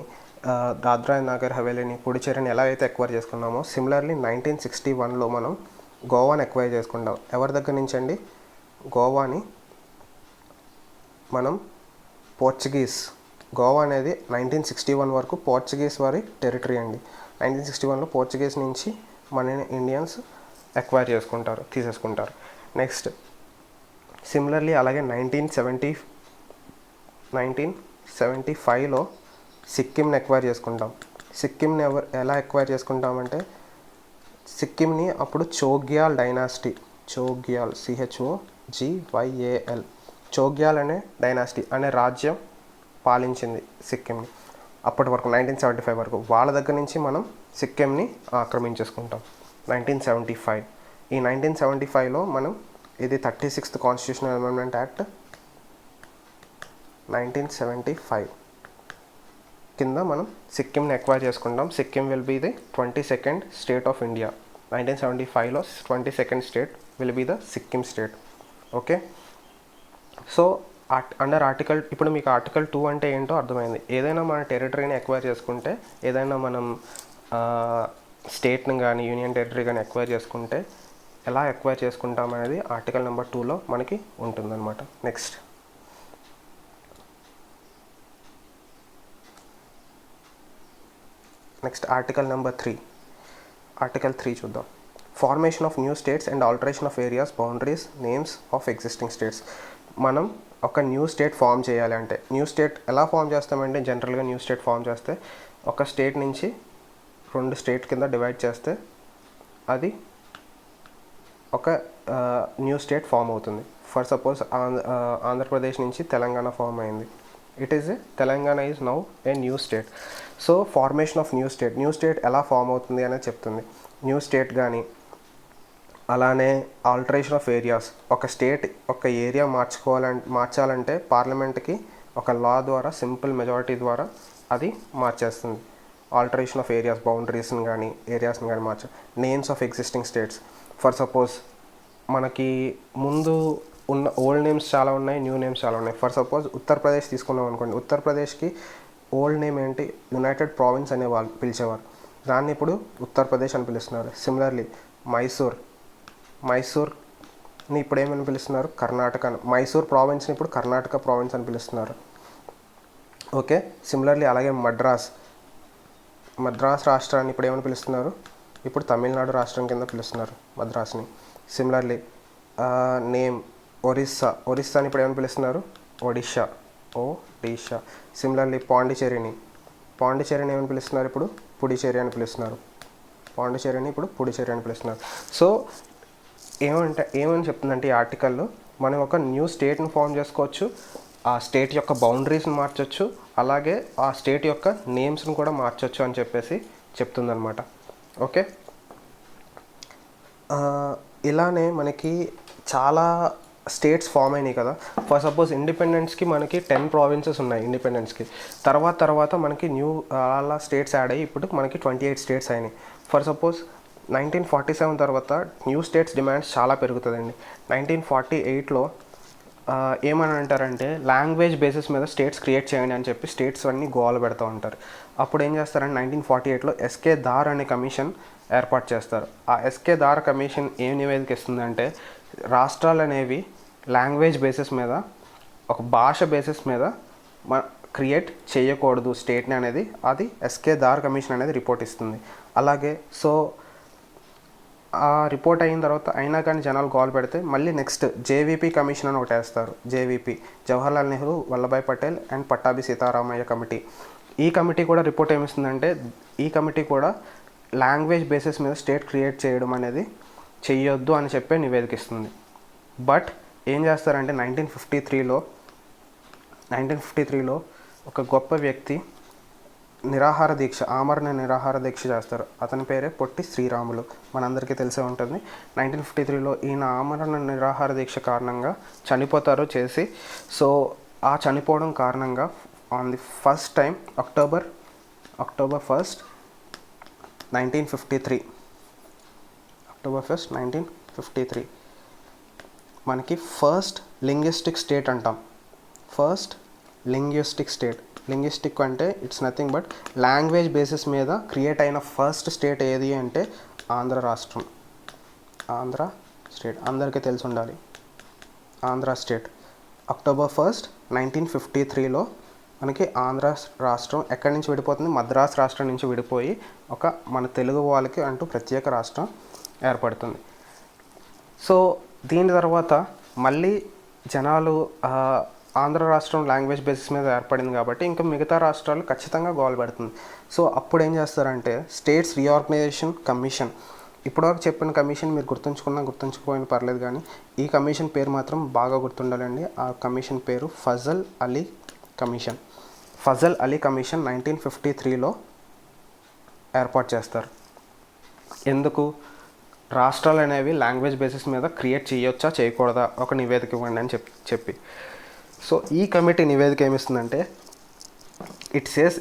దాద్రా అండ్ నగర్ హవేలీని, పుడుచేరిని ఎలా అయితే ఎక్వైర్ చేసుకున్నామో సిమిలర్లీ 1961లో మనం గోవాని ఎక్వైర్ చేసుకుంటాం. ఎవరి దగ్గర నుంచి అండి? గోవాని మనం గోవా అనేది 1961 వరకు పోర్చుగీస్ వారి టెరిటరీ అండి. 1961లో పోర్చుగీస్ నుంచి మన ఇండియన్స్ ఎక్వైర్ తీసేసుకుంటారు. నెక్స్ట్ సిమిలర్లీ అలాగే 1975లో సిక్కింని ఎక్వైర్ చేసుకుంటాం. సిక్కింని ఎలా ఎక్వైర్ చేసుకుంటామంటే సిక్కింని అప్పుడు చోగ్యాల్ డైనాసిటీ, CHOGYAL చోగ్యాల్ అనే డైనాసిటీ అనే రాజ్యం పాలించింది సిక్కింని అప్పటి వరకు. 1975 వరకు వాళ్ళ దగ్గర నుంచి మనం సిక్కింని ఆక్రమించేసుకుంటాం. 1975 ఈ 1975లో మనం ఇది 36th కాన్స్టిట్యూషనల్ అమెండ్మెంట్ యాక్ట్ 1975 కింద మనం సిక్కింని ఎక్వైర్ చేసుకుంటాం. Sikkim will be the 22nd state of India. 1975లో 22nd state will be the Sikkim state. Okay, so under article ఇప్పుడు మీకు ఆర్టికల్ 2 అంటే ఏంటో అర్థమైంది. ఏదైనా మన టెరిటరీని ఎక్వైర్ చేసుకుంటే, ఏదైనా మనం స్టేట్ని కానీ యూనియన్ టెరిటరీ కానీ ఎక్వైర్ చేసుకుంటే ఎలా ఎక్వైర్ చేసుకుంటాం అనేది ఆర్టికల్ నెంబర్ 2లో మనకి ఉంటుందన్నమాట. Next article number 3. ఆర్టికల్ 3 చూద్దాం. Formation of new states and alteration of areas, boundaries, names of existing states. మనం ఒక న్యూ స్టేట్ ఫామ్ చేయాలి అంటే న్యూ స్టేట్ ఎలా ఫామ్ చేస్తామంటే జనరల్గా న్యూ స్టేట్ ఫామ్ చేస్తే ఒక స్టేట్ నుంచి 2 స్టేట్ కింద డివైడ్ చేస్తే అది ఒక న్యూ స్టేట్ ఫామ్ అవుతుంది. ఫర్ సపోజ్ ఆంధ్రప్రదేశ్ నుంచి తెలంగాణ ఫామ్ అయింది. Telangana is now A new state. So formation of new state ఎలా ఫామ్ అవుతుంది అనేది చెప్తుంది. న్యూ స్టేట్ కానీ అలానే ఆల్టరేషన్ ఆఫ్ ఏరియాస్, ఒక స్టేట్ ఒక ఏరియా మార్చాలంటే పార్లమెంట్కి ఒక లా ద్వారా సింపుల్ మెజారిటీ ద్వారా అది మార్చేస్తుంది. ఆల్టరేషన్ ఆఫ్ ఏరియాస్, బౌండరీస్ని కానీ ఏరియాస్ని కానీ names of existing states. For suppose మనకి ముందు ఉన్న ఓల్డ్ నేమ్స్ చాలా ఉన్నాయి, న్యూ నేమ్స్ చాలా ఉన్నాయి. ఫర్ సపోజ్ ఉత్తరప్రదేశ్ తీసుకున్నాం అనుకోండి. ఉత్తరప్రదేశ్కి ఓల్డ్ నేమ్ ఏంటి? యునైటెడ్ ప్రావిన్స్ అనే వాళ్ళు పిలిచేవారు. దాన్ని ఇప్పుడు ఉత్తరప్రదేశ్ అని పిలుస్తున్నారు. సిమిలర్లీ మైసూర్ని ఇప్పుడు ఏమని పిలుస్తున్నారు? కర్ణాటక. మైసూర్ ప్రావిన్స్ని ఇప్పుడు కర్ణాటక ప్రావిన్స్ అని పిలుస్తున్నారు. ఓకే, సిమిలర్లీ అలాగే మద్రాస్ రాష్ట్రాన్ని ఇప్పుడు ఏమని పిలుస్తున్నారు? ఇప్పుడు తమిళనాడు రాష్ట్రం కింద పిలుస్తున్నారు మద్రాస్ని. సిమిలర్లీ నేమ్ ఒరిస్సాని ఇప్పుడు ఏమని పిలుస్తున్నారు? ఒడిషా. సిమిలర్లీ పాండిచేరిని ఏమని పిలుస్తున్నారు? ఇప్పుడు పుడిచేరి అని పిలుస్తున్నారు. సో ఏమని చెప్తుందంటే ఈ ఆర్టికల్లో మనం ఒక న్యూ స్టేట్ని ఫామ్ చేసుకోవచ్చు, ఆ స్టేట్ యొక్క బౌండరీస్ని మార్చవచ్చు, అలాగే ఆ స్టేట్ యొక్క నేమ్స్ని కూడా మార్చవచ్చు అని చెప్పేసి చెప్తుందన్నమాట. ఓకే, ఇలానే మనకి చాలా స్టేట్స్ ఫామ్ అయినాయి కదా. ఫర్ సపోజ్ ఇండిపెండెన్స్కి మనకి 10 ప్రావిన్సెస్ ఉన్నాయి. ఇండిపెండెన్స్కి తర్వాత మనకి అలా స్టేట్స్ యాడ్ అయ్యి ఇప్పుడు మనకి 28 స్టేట్స్ అయినాయి. ఫర్ సపోజ్ 1947 తర్వాత న్యూ స్టేట్స్ డిమాండ్స్ చాలా పెరుగుతుందండి. 1948లో ఏమని అంటారంటే లాంగ్వేజ్ బేసిస్ మీద స్టేట్స్ క్రియేట్ చేయండి అని చెప్పి స్టేట్స్ అన్నీ గోల పెడుతూ ఉంటారు. అప్పుడు ఏం చేస్తారంటే 1948లో ఎస్కే దార్ అనే కమిషన్ ఏర్పాటు చేస్తారు. ఆ ఎస్కే దార్ కమిషన్ ఏం నివేదిక ఇస్తుందంటే రాష్ట్రాలు అనేవి లాంగ్వేజ్ బేసిస్ మీద, ఒక భాష బేసిస్ మీద క్రియేట్ చేయకూడదు స్టేట్ని అనేది అది ఎస్కే దార్ కమిషన్ అనేది రిపోర్ట్ ఇస్తుంది. అలాగే సో ఆ రిపోర్ట్ అయిన తర్వాత అయినా కానీ జనాలు గోల్ పెడితే మళ్ళీ నెక్స్ట్ జేవీపీ కమిషన్ అని ఒకటి వేస్తారు. Jawaharlal Nehru, Vallabhbhai Patel and Pattabhi Sitaramayya committee. ఈ కమిటీ కూడా రిపోర్ట్ ఏమిస్తుందంటే ఈ కమిటీ కూడా లాంగ్వేజ్ బేసిస్ మీద స్టేట్ క్రియేట్ చేయడం అనేది చెయ్యొద్దు అని చెప్పే నివేదికిస్తుంది. బట్ ఏం చేస్తారంటే 1953లో ఒక గొప్ప వ్యక్తి ఆమరణ నిరాహార దీక్ష చేస్తారు. అతని పేరే పొట్టి శ్రీరాములు, మనందరికీ తెలిసే ఉంటుంది. 1953లో ఈయన ఆమరణ నిరాహార దీక్ష కారణంగా చనిపోతారు చేసి. సో ఆ చనిపోవడం కారణంగా on the first time October 1st, 1953 మనకి ఫస్ట్ లింగ్విస్టిక్ స్టేట్ అంటాం. ఫస్ట్ లింగ్విస్టిక్ స్టేట్ లింగ్విస్టిక్ అంటే it's nothing but language basis మీద క్రియేట్ అయిన ఫస్ట్ స్టేట్ ఏది అంటే ఆంధ్ర రాష్ట్రం. ఆంధ్ర స్టేట్ అందరికీ తెలిసి ఉండాలి. ఆంధ్ర స్టేట్ October 1st, 1953లో మనకి ఆంధ్ర రాష్ట్రం ఎక్కడి నుంచి విడిపోతుంది? మద్రాస్ రాష్ట్రం నుంచి విడిపోయి ఒక మన తెలుగు వాళ్ళకి అంటూ ప్రత్యేక రాష్ట్రం ఏర్పడుతుంది. సో దీని తర్వాత మళ్ళీ జనాలు ఆంధ్ర రాష్ట్రం లాంగ్వేజ్ బేసిస్ మీద ఏర్పడింది కాబట్టి ఇంకా మిగతా రాష్ట్రాలు ఖచ్చితంగా గోల్ పెడుతుంది. సో అప్పుడు ఏం చేస్తారంటే స్టేట్స్ రీఆర్గనైజేషన్ కమిషన్, ఇప్పటివరకు చెప్పిన కమిషన్ మీరు గుర్తుంచుకోకపోయినా పర్లేదు, కానీ ఈ కమిషన్ పేరు మాత్రం బాగా గుర్తుండాలండి. ఆ కమిషన్ పేరు ఫజల్ అలీ కమిషన్. ఫజల్ అలీ కమిషన్ 1953లో ఏర్పాటు చేస్తారు. ఎందుకు? రాష్ట్రాలు అనేవి లాంగ్వేజ్ బేసిస్ మీద క్రియేట్ చేయొచ్చా చేయకూడదా ఒక నివేదిక ఇవ్వండి అని చెప్పి సో ఈ కమిటీ నివేదిక ఏమిస్తుందంటే ఇట్ సేస్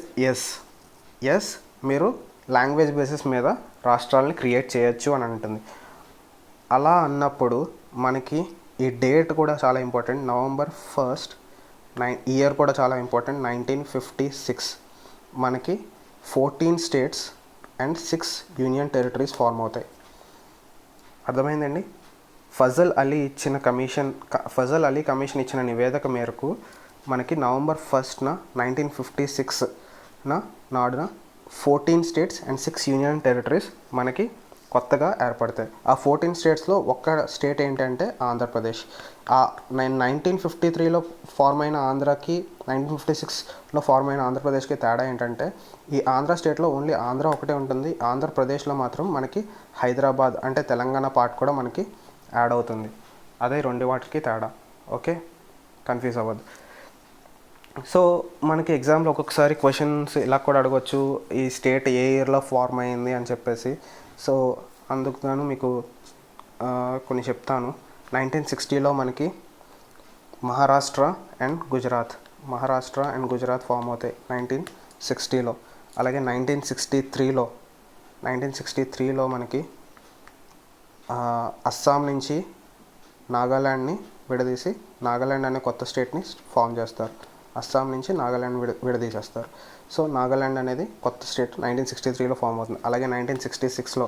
ఎస్ మీరు లాంగ్వేజ్ బేసిస్ మీద రాష్ట్రాలని క్రియేట్ చేయొచ్చు అని అంటుంది. అలా అన్నప్పుడు మనకి ఈ డేట్ కూడా చాలా ఇంపార్టెంట్. November 1st, ఇయర్ కూడా చాలా ఇంపార్టెంట్. 1956 మనకి 14 states and 6 union territories form అవుతాయి. అర్థమైందండి? ఫజల్ అలీ కమిషన్ ఇచ్చిన నివేదిక మేరకు మనకి November 1st, 1956 నాడున 14 states and 6 union territories మనకి కొత్తగా ఏర్పడతాయి. ఆ 14 స్టేట్స్లో ఒక్క స్టేట్ ఏంటంటే ఆంధ్రప్రదేశ్. 1953లో ఫార్మ్ అయిన ఆంధ్రాకి 1956లో ఫార్మ్ అయిన ఆంధ్రప్రదేశ్కి తేడా ఏంటంటే ఈ ఆంధ్ర స్టేట్లో ఓన్లీ ఆంధ్ర ఒకటే ఉంటుంది. ఆంధ్రప్రదేశ్లో మాత్రం మనకి హైదరాబాద్ అంటే తెలంగాణ పార్ట్ కూడా మనకి యాడ్ అవుతుంది. అదే రెండు వాటికి తేడా. ఓకే, కన్ఫ్యూజ్ అవ్వద్దు. సో మనకి ఎగ్జామ్లో ఒక్కొక్కసారి క్వశ్చన్స్ ఇలా కూడా అడగవచ్చు, ఈ స్టేట్ ఏ ఇయర్లో ఫార్మ్ అయింది అని చెప్పేసి. సో అందుకు గాను మీకు కొన్ని చెప్తాను. 1960లో మనకి మహారాష్ట్ర అండ్ గుజరాత్ ఫామ్ అవుతాయి 1960లో. అలాగే 1963లో మనకి అస్సాం నుంచి నాగాల్యాండ్ని విడదీసి నాగాల్యాండ్ అనే కొత్త స్టేట్ని ఫామ్ చేస్తారు. అస్సాం నుంచి నాగాల్యాండ్ విడదీసేస్తారు. సో నాగాల్యాండ్ అనేది కొత్త స్టేట్ 1963లో ఫామ్ అవుతుంది. అలాగే 1966లో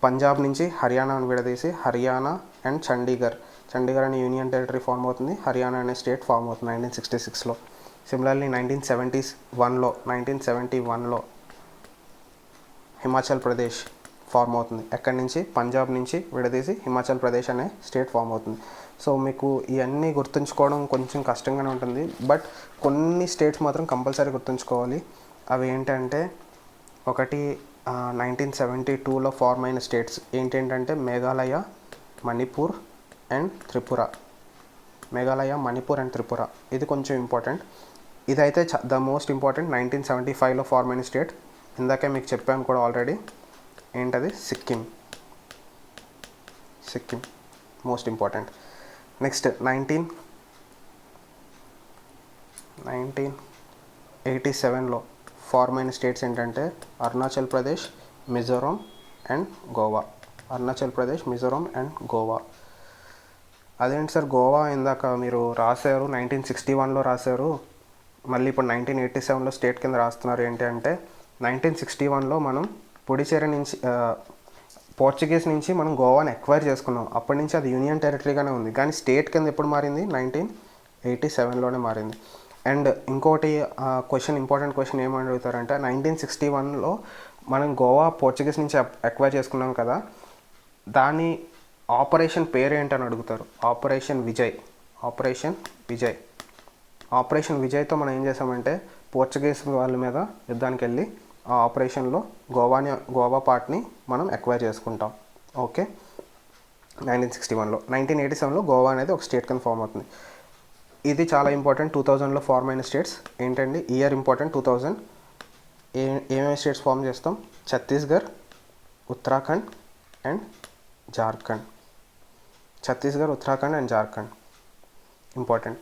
పంజాబ్ నుంచి హర్యానాను విడదీసి హర్యానా అండ్ చండీగఢ్ అనే యూనియన్ టెరిటరీ ఫామ్ అవుతుంది. హర్యానా అనే స్టేట్ ఫామ్ అవుతుంది 1966లో. సిమిలర్లీ 1971లో హిమాచల్ ప్రదేశ్ ఫామ్ అవుతుంది. ఎక్కడి నుంచి? పంజాబ్ నుంచి విడదీసి హిమాచల్ ప్రదేశ్ అనే స్టేట్ ఫామ్ అవుతుంది. సో మీకు ఇవన్నీ గుర్తుంచుకోవడం కొంచెం కష్టంగానే ఉంటుంది, బట్ కొన్ని స్టేట్స్ మాత్రం కంపల్సరీ గుర్తుంచుకోవాలి. అవి ఏంటంటే ఒకటి 1972లో ఫార్మ్ అయిన స్టేట్స్ ఏంటంటే మేఘాలయ, మణిపూర్ అండ్ త్రిపుర. ఇది కొంచెం ఇంపార్టెంట్. ఇదైతే ద మోస్ట్ ఇంపార్టెంట్. 1975లో ఫార్మ్ అయిన స్టేట్ ఇందాకే మీకు చెప్పాను కూడా ఆల్రెడీ. ఏంటది? Sikkim most important. నెక్స్ట్ 1987లో ఫార్మ్ అయిన స్టేట్స్ ఏంటంటే అరుణాచల్ ప్రదేశ్, మిజోరం అండ్ గోవా. అదేంటి సార్ గోవా ఇందాక మీరు రాశారు 1961లో రాశారు, మళ్ళీ ఇప్పుడు 1987లో స్టేట్ కింద రాస్తున్నారు ఏంటి అంటే 1961లో మనం పుడిచేరి నుంచి పోర్చుగీస్ నుంచి మనం గోవాని ఎక్వైర్ చేసుకున్నాం. అప్పటి నుంచి అది యూనియన్ టెరిటరీగానే ఉంది, కానీ స్టేట్ కింద ఎప్పుడు మారింది? 1987లోనే మారింది. అండ్ ఇంకోటి ఇంపార్టెంట్ క్వశ్చన్ ఏమని అడుగుతారంటే 1961లో మనం గోవా పోర్చుగీస్ నుంచి ఎక్వైర్ చేసుకున్నాం కదా, దాని ఆపరేషన్ పేరు ఏంటని అడుగుతారు. ఆపరేషన్ విజయ్తో మనం ఏం చేసామంటే పోర్చుగీస్ వాళ్ళ మీద యుద్ధానికి వెళ్ళి ఆ ఆపరేషన్లో గోవా పార్ట్ని మనం ఎక్వైర్ చేసుకుంటాం. ఓకే, 1961లో. 1987లో గోవా అనేది ఒక స్టేట్ కింద ఫామ్ అవుతుంది. ఇది చాలా ఇంపార్టెంట్. 2000లో ఫార్మ్ అయిన స్టేట్స్ ఏంటండి? Year important. 2000 ఏమేమి స్టేట్స్ ఫామ్ చేస్తాం? Chhattisgarh, Uttarakhand and Jharkhand. Important.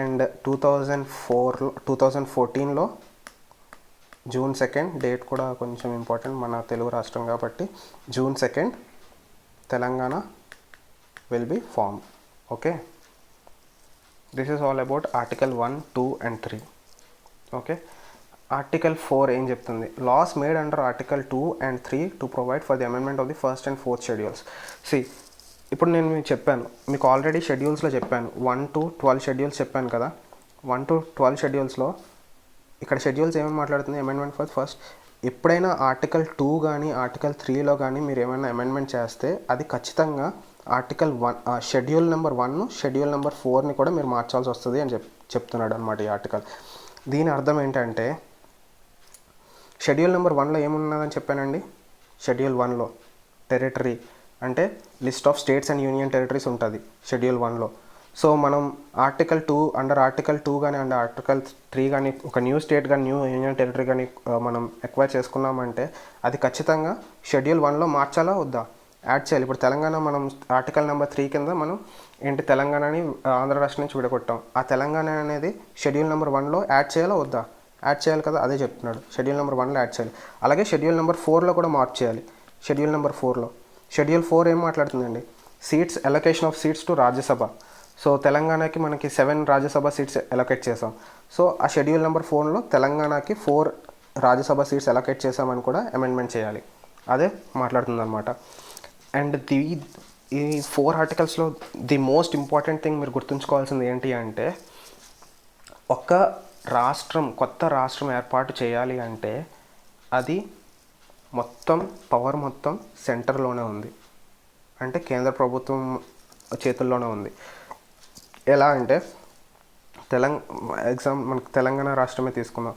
And 2014లో June 2nd డేట్ కూడా కొంచెం ఇంపార్టెంట్, మన తెలుగు రాష్ట్రం కాబట్టి. June 2nd Telangana will be form. Okay, this is all about Article 1, 2 and 3. Okay. Article 4 ఏం చెప్తుంది? Laws made under article 2 and 3 to provide for the amendment of the first and fourth schedules. ఇప్పుడు నేను మీకు చెప్పాను, మీకు ఆల్రెడీ షెడ్యూల్స్లో చెప్పాను, 1 to 12 schedules చెప్పాను కదా. 1 to 12 షెడ్యూల్స్లో ఇక్కడ షెడ్యూల్స్ ఏమేమి మాట్లాడుతుంది? Amendment for first. ఎప్పుడైనా ఆర్టికల్ 2 కానీ ఆర్టికల్ 3లో కానీ మీరు ఏమైనా అమెండ్మెంట్ చేస్తే అది ఖచ్చితంగా article 1 schedule number 1 schedule number 4ని కూడా మీరు మార్చాల్సి వస్తుంది అని చెప్తున్నాడు అనమాట ఈ ఆర్టికల్. దీని అర్థం ఏంటంటే, షెడ్యూల్ నెంబర్ 1లో ఏమున్నదని చెప్పానండి? షెడ్యూల్ 1లో టెరిటరీ అంటే list of states and union territories ఉంటుంది షెడ్యూల్ 1లో. సో మనం ఆర్టికల్ 2 అండర్ ఆర్టికల్ 2 కానీ అండర్ ఆర్టికల్ 3 కానీ ఒక న్యూ స్టేట్ కానీ న్యూ యూనియన్ టెరిటరీ కానీ మనం ఎక్వైర్ చేసుకున్నామంటే అది ఖచ్చితంగా షెడ్యూల్ 1లో మార్చాలా వద్దా? యాడ్ చేయాలి. ఇప్పుడు తెలంగాణ మనం ఆర్టికల్ నెంబర్ 3 కింద మనం తెలంగాణని ఆంధ్ర రాష్ట్రం నుంచి విడగొట్టాం. ఆ తెలంగాణ అనేది షెడ్యూల్ నెంబర్ 1లో యాడ్ చేయాలా వద్దా? యాడ్ చేయాలి కదా, అదే చెప్తున్నాడు. షెడ్యూల్ నెంబర్ 1లో యాడ్ చేయాలి. అలాగే షెడ్యూల్ నెంబర్ 4లో కూడా మార్పు చేయాలి. షెడ్యూల్ నెంబర్ 4లో షెడ్యూల్ 4 ఏం మాట్లాడుతుందండి? Seats allocation of seats to Rajya Sabha. So తెలంగాణకి మనకి 7 రాజ్యసభ సీట్స్ అలొకేట్ చేసాం. సో ఆ షెడ్యూల్ నెంబర్ 4లో తెలంగాణకి 4 రాజ్యసభ సీట్స్ అలొకేట్ చేసామని కూడా అమెండ్మెంట్ చేయాలి. అదే మాట్లాడుతుందన్నమాట. అండ్ ఈ 4 ఆర్టికల్స్లో ది మోస్ట్ ఇంపార్టెంట్ థింగ్ మీరు గుర్తుంచుకోవాల్సింది ఏంటి అంటే, ఒక కొత్త రాష్ట్రం ఏర్పాటు చేయాలి అంటే అది పవర్ మొత్తం సెంటర్లోనే ఉంది, అంటే కేంద్ర ప్రభుత్వం చేతుల్లోనే ఉంది. ఎలా అంటే మనకు తెలంగాణ రాష్ట్రమే తీసుకుందాం.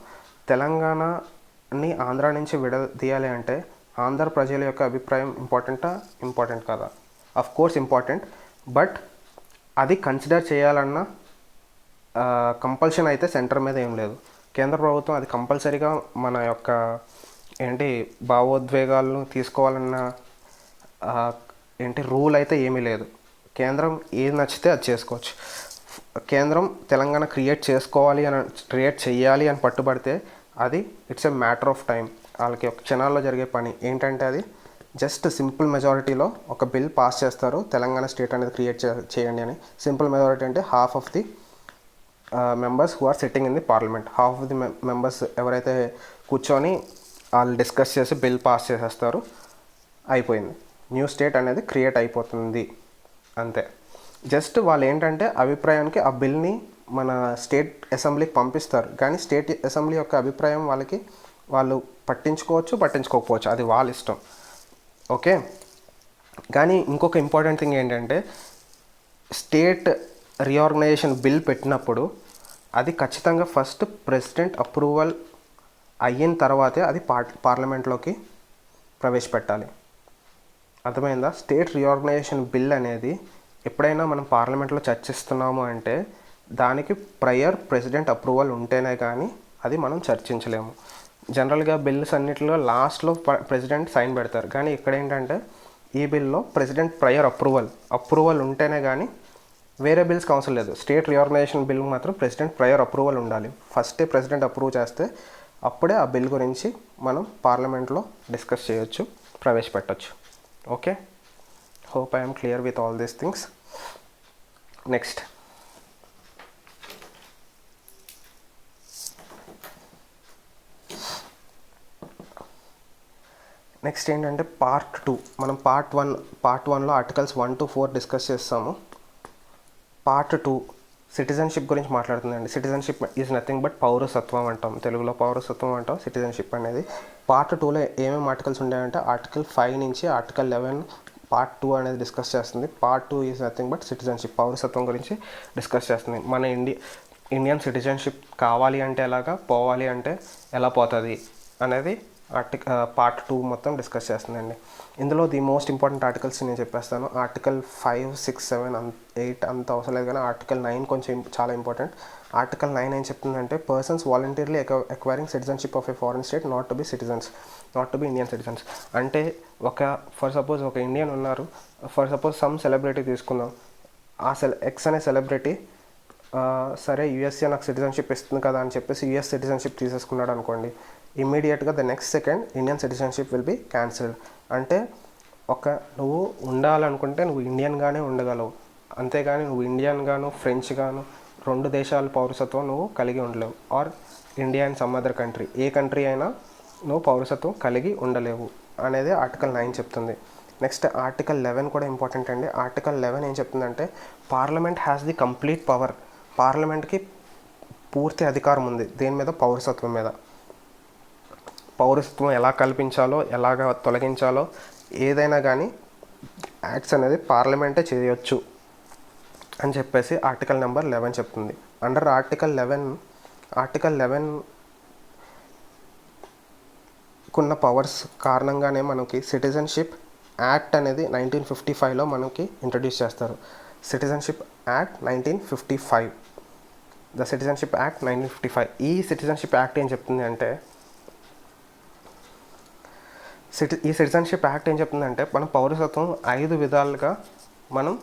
తెలంగాణని ఆంధ్ర నుంచి విడదీయాలి అంటే ఆంధ్ర ప్రజల యొక్క అభిప్రాయం ఇంపార్టెంట్ కదా? అఫ్ కోర్స్ ఇంపార్టెంట్, బట్ అది కన్సిడర్ చేయాలన్న కంపల్షన్ అయితే సెంటర్ మీద ఏం లేదు. కేంద్ర ప్రభుత్వం అది కంపల్సరీగా మన యొక్క భావోద్వేగాలను తీసుకోవాలన్న రూల్ అయితే ఏమీ లేదు. కేంద్రం ఏది నచ్చితే అది చేసుకోవచ్చు. కేంద్రం తెలంగాణ క్రియేట్ చేయాలి అని పట్టుబడితే అది it's a matter of time. వాళ్ళకి ఒక క్షణాల్లో జరిగే పని ఏంటంటే అది జస్ట్ సింపుల్ మెజారిటీలో ఒక బిల్ పాస్ చేస్తారు, తెలంగాణ స్టేట్ అనేది క్రియేట్ చేయండి అని. సింపుల్ మెజారిటీ అంటే half of the members who are sitting in the parliament. Half of the members ఎవరైతే కూర్చొని వాళ్ళు డిస్కస్ చేసి బిల్ పాస్ చేసేస్తారు, అయిపోయింది. న్యూ స్టేట్ అనేది క్రియేట్ అయిపోతుంది, అంతే. జస్ట్ వాళ్ళు అభిప్రాయానికి ఆ బిల్ని మన స్టేట్ అసెంబ్లీకి పంపిస్తారు, కానీ స్టేట్ అసెంబ్లీ యొక్క అభిప్రాయం వాళ్ళు పట్టించుకోకపోవచ్చు, అది వాళ్ళ ఇష్టం. ఓకే. కానీ ఇంకొక ఇంపార్టెంట్ థింగ్ ఏంటంటే, స్టేట్ రీఆర్గనైజేషన్ బిల్ పెట్టినప్పుడు అది ఖచ్చితంగా ఫస్ట్ ప్రెసిడెంట్ అప్రూవల్ అయిన తర్వాతే అది పార్లమెంట్లోకి ప్రవేశపెట్టాలి. అర్థమైందా? స్టేట్ రీఆర్గనైజేషన్ బిల్ అనేది ఎప్పుడైనా మనం పార్లమెంట్లో చర్చిస్తున్నాము అంటే దానికి ప్రయర్ ప్రెసిడెంట్ అప్రూవల్ ఉంటేనే కానీ అది మనం చర్చించలేము. జనరల్గా బిల్స్ అన్నిటిలో లాస్ట్లో ప్రెసిడెంట్ సైన్ పెడతారు, కానీ ఇక్కడ ఏంటంటే ఈ బిల్లో ప్రెసిడెంట్ ప్రయర్ అప్రూవల్ ఉంటేనే కానీ వేరే బిల్స్కి అవసరం లేదు. స్టేట్ రీఆర్గనైజేషన్ బిల్ మాత్రం ప్రెసిడెంట్ ప్రయర్ అప్రూవల్ ఉండాలి. ఫస్టే ప్రెసిడెంట్ అప్రూవ్ చేస్తే అప్పుడే ఆ బిల్ గురించి మనం పార్లమెంట్లో డిస్కస్ చేయొచ్చు, ప్రవేశపెట్టచ్చు. Okay. Hope I'm clear with all these things. Next ఏంటంటే పార్ట్ 2. మనం పార్ట్ 1లో ఆర్టికల్స్ 1 to 4 డిస్కస్ చేస్తాము. పార్ట్ 2 సిటిజన్షిప్ గురించి మాట్లాడుతుందండి. సిటిజన్షిప్ ఈజ్ నథింగ్ బట్ పౌరసత్వం అంటాం, తెలుగులో పౌరసత్వం అంటాం. సిటిజన్షిప్ అనేది పార్ట్ 2లో ఏమేమి ఆర్టికల్స్ ఉంటాయంటే ఆర్టికల్ 5 నుంచి ఆర్టికల్ 11 పార్ట్ 2 అనేది డిస్కస్ చేస్తుంది. Part 2 is nothing but citizenship, పౌరసత్వం గురించి డిస్కస్ చేస్తుంది. మన ఇండియన్ సిటిజన్షిప్ కావాలి అంటే ఎలాగా, పోవాలి అంటే ఎలా పోతుంది అనేది పార్ట్ 2 మొత్తం డిస్కస్ చేస్తుందండి. ఇందులో ది మోస్ట్ ఇంపార్టెంట్ ఆర్టికల్స్ నేను చెప్పేస్తాను. ఆర్టికల్ 5, 6, 7, 8 అంత అవసరం లేదు, కానీ ఆర్టికల్ 9 కొంచెం చాలా ఇంపార్టెంట్. ఆర్టికల్ 9 ఏం చెప్తుందంటే, persons voluntarily acquiring citizenship of A foreign state not to be Indian citizens. అంటే ఫర్ సపోజ్ ఒక ఇండియన్ ఉన్నారు, ఫర్ సపోజ్ సమ్ సెలబ్రిటీ తీసుకుందాం. ఆ ఎక్స్ అనే సెలబ్రిటీ సరే యూఎస్ఏ నాకు సిటిజన్షిప్ ఇస్తుంది కదా అని చెప్పేసి యూఎస్ సిటిజన్షిప్ తీసేసుకున్నాడు అనుకోండి, ఇమ్మీడియట్గా the next second Indian citizenship will be cancelled. అంటే నువ్వు ఉండాలనుకుంటే నువ్వు ఇండియన్గానే ఉండగలవు, అంతేగాని నువ్వు ఇండియన్ గాను ఫ్రెంచ్ గాను 2 దేశాల పౌరసత్వం నువ్వు కలిగి ఉండలేవు. Or India and some other country, ఏ కంట్రీ అయినా నువ్వు పౌరసత్వం కలిగి ఉండలేవు అనేది ఆర్టికల్ 9 చెప్తుంది. నెక్స్ట్ ఆర్టికల్ 11 కూడా ఇంపార్టెంట్ అండి. ఆర్టికల్ 11 ఏం చెప్తుందంటే parliament has the complete power, పార్లమెంట్కి పూర్తి అధికారం ఉంది దేని మీద, పౌరసత్వం మీద. పౌరసత్వం ఎలా కల్పించాలో, ఎలాగ తొలగించాలో ఏదైనా కానీ యాక్ట్స్ అనేది పార్లమెంటే చేయొచ్చు అని చెప్పేసి ఆర్టికల్ నెంబర్ 11 చెప్తుంది. అండర్ ఆర్టికల్ 11 కున్న పవర్స్ కారణంగానే మనకి సిటిజన్షిప్ యాక్ట్ అనేది 1955లో మనకి ఇంట్రడ్యూస్ చేస్తారు. Citizenship act 1955, the citizenship act 1955. ఈ సిటిజన్షిప్ యాక్ట్ ఏం చెప్తుంది అంటే మనం పౌరసత్వం 5 విధాలుగా మనం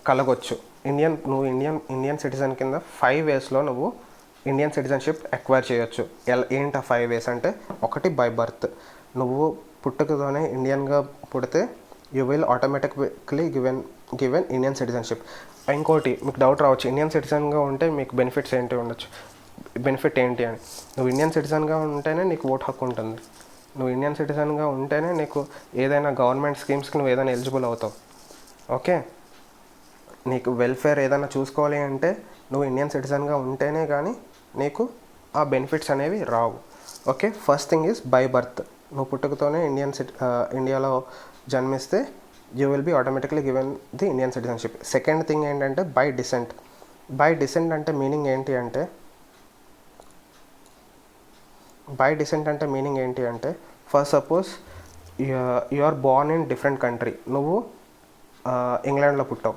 కలగొచ్చు. ఇండియన్ సిటిజన్ కింద 5 వేస్లో నువ్వు ఇండియన్ సిటిజన్షిప్ ఎక్వైర్ చేయొచ్చు. ఏంటి 5 వేస్ అంటే, ఒకటి బై బర్త్, నువ్వు పుట్టుకతోనే ఇండియన్గా పుడితే you will automatically given Indian citizenship. ఇంకోటి మీకు డౌట్ రావచ్చు, ఇండియన్ సిటిజన్గా ఉంటే మీకు బెనిఫిట్స్ ఏంటి ఉండొచ్చు, బెనిఫిట్ ఏంటి అని. నువ్వు ఇండియన్ సిటిజన్గా ఉంటేనే నీకు ఓట్ హక్కు ఉంటుంది. నువ్వు ఇండియన్ సిటిజన్గా ఉంటేనే నీకు ఏదైనా గవర్నమెంట్ స్కీమ్స్కి నువ్వు ఏదైనా ఎలిజిబుల్ అవుతావు. ఓకే, నీకు వెల్ఫేర్ ఏదైనా చూసుకోవాలి అంటే నువ్వు ఇండియన్ సిటిజన్గా ఉంటేనే కానీ నీకు ఆ బెనిఫిట్స్ అనేవి రావు. Okay, first thing is by birth, నువ్వు పుట్టుకతోనే ఇండియాలో జన్మిస్తే you will be automatically given the Indian citizenship. Second thing ఏంటంటే బై డిసెంట్. బై డిసెంట్ అంటే మీనింగ్ ఏంటి అంటే first suppose you are born in different country. నువ్వు ఇంగ్లాండ్లో పుట్టావు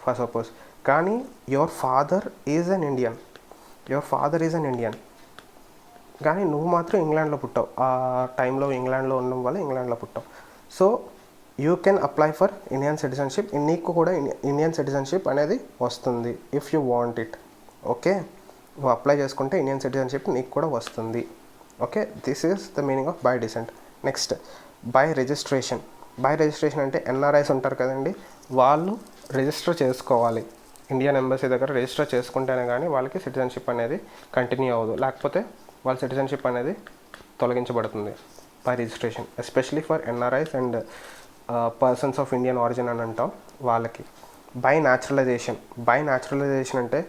ఫస్ట్ సపోజ్, కానీ your father is an Indian, కానీ నువ్వు మాత్రం ఇంగ్లాండ్లో పుట్టావు. ఆ టైంలో ఇంగ్లాండ్లో ఉండడం వల్ల ఇంగ్లాండ్లో పుట్టావు. So you can apply for Indian citizenship. నీకు కూడా ఇండియన్ సిటిజన్షిప్ అనేది వస్తుంది if you want it. Okay, నువ్వు అప్లై చేసుకుంటే ఇండియన్ సిటిజన్షిప్ నీకు కూడా వస్తుంది. Okay, this is the meaning of by descent. Next by registration. By registration అంటే ఎన్ఆర్ఐస్ ఉంటారు కదండి, వాళ్ళు రిజిస్టర్ చేసుకోవాలి. ఇండియన్ ఎంబసీ దగ్గర రిజిస్టర్ చేసుకుంటేనే కానీ వాళ్ళకి సిటిజన్షిప్ అనేది కంటిన్యూ అవ్వదు, లేకపోతే వాళ్ళ సిటిజన్షిప్ అనేది తొలగించబడుతుంది. By registration especially for NRIs and persons of Indian origin అని అంటాం వాళ్ళకి. బై న్యాచురలైజేషన్ అంటే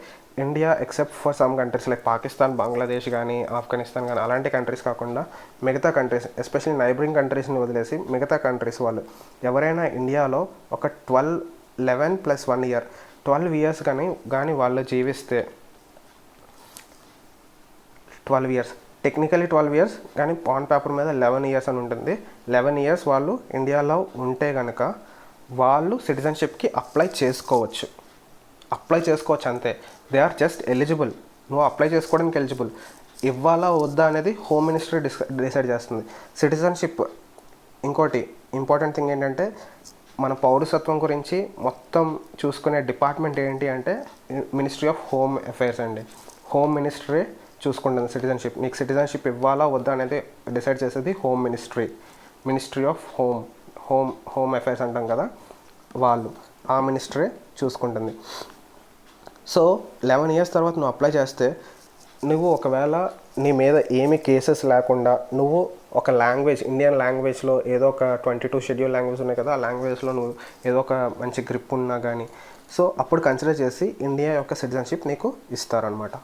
India except for some countries like Pakistan, Bangladesh కానీ ఆఫ్ఘనిస్తాన్ కానీ అలాంటి కంట్రీస్ కాకుండా మిగతా కంట్రీస్, ఎస్పెషల్లీ నైబరింగ్ కంట్రీస్ని వదిలేసి మిగతా కంట్రీస్ వాళ్ళు ఎవరైనా ఇండియాలో ఒక 11 + 1 year 12 years కానీ వాళ్ళు జీవిస్తే, 12 years టెక్నికలీ 12 years కానీ ఆన్ పేపర్ మీద 11 years అని ఉంటుంది. 11 years వాళ్ళు ఇండియాలో ఉంటే కనుక వాళ్ళు సిటిజన్షిప్కి అప్లై చేసుకోవచ్చు అంతే. They are just eligible. నువ్వు అప్లై చేసుకోవడానికి ఎలిజిబుల్. ఇవ్వాలా వద్దా అనేది హోమ్ మినిస్ట్రీ డిసైడ్ చేస్తుంది. సిటిజన్షిప్ ఇంకోటి ఇంపార్టెంట్ థింగ్ ఏంటంటే, మన పౌరసత్వం గురించి మొత్తం చూసుకునే డిపార్ట్మెంట్ ఏంటి అంటే మినిస్ట్రీ ఆఫ్ హోమ్ అఫైర్స్ అండి. హోమ్ మినిస్ట్రీ చూసుకుంటుంది సిటిజన్షిప్. నీకు సిటిజన్షిప్ ఇవ్వాలా వద్దా అనేది డిసైడ్ చేసేది home ministry of home affairs అంటాం కదా, వాళ్ళు ఆ మినిస్ట్రీ చూసుకుంటుంది. సో 11 years తర్వాత నువ్వు అప్లై చేస్తే, నువ్వు ఒకవేళ నీ మీద ఏమి కేసెస్ లేకుండా నువ్వు ఒక లాంగ్వేజ్, ఇండియన్ లాంగ్వేజ్లో ఏదో ఒక 22 షెడ్యూల్ లాంగ్వేజ్ ఉన్నాయి కదా, ఆ లాంగ్వేజ్లో నువ్వు ఏదో ఒక మంచి గ్రిప్ ఉన్నా కానీ, సో అప్పుడు కన్సిడర్ చేసి ఇండియా యొక్క సిటిజన్షిప్ నీకు ఇస్తారనమాట.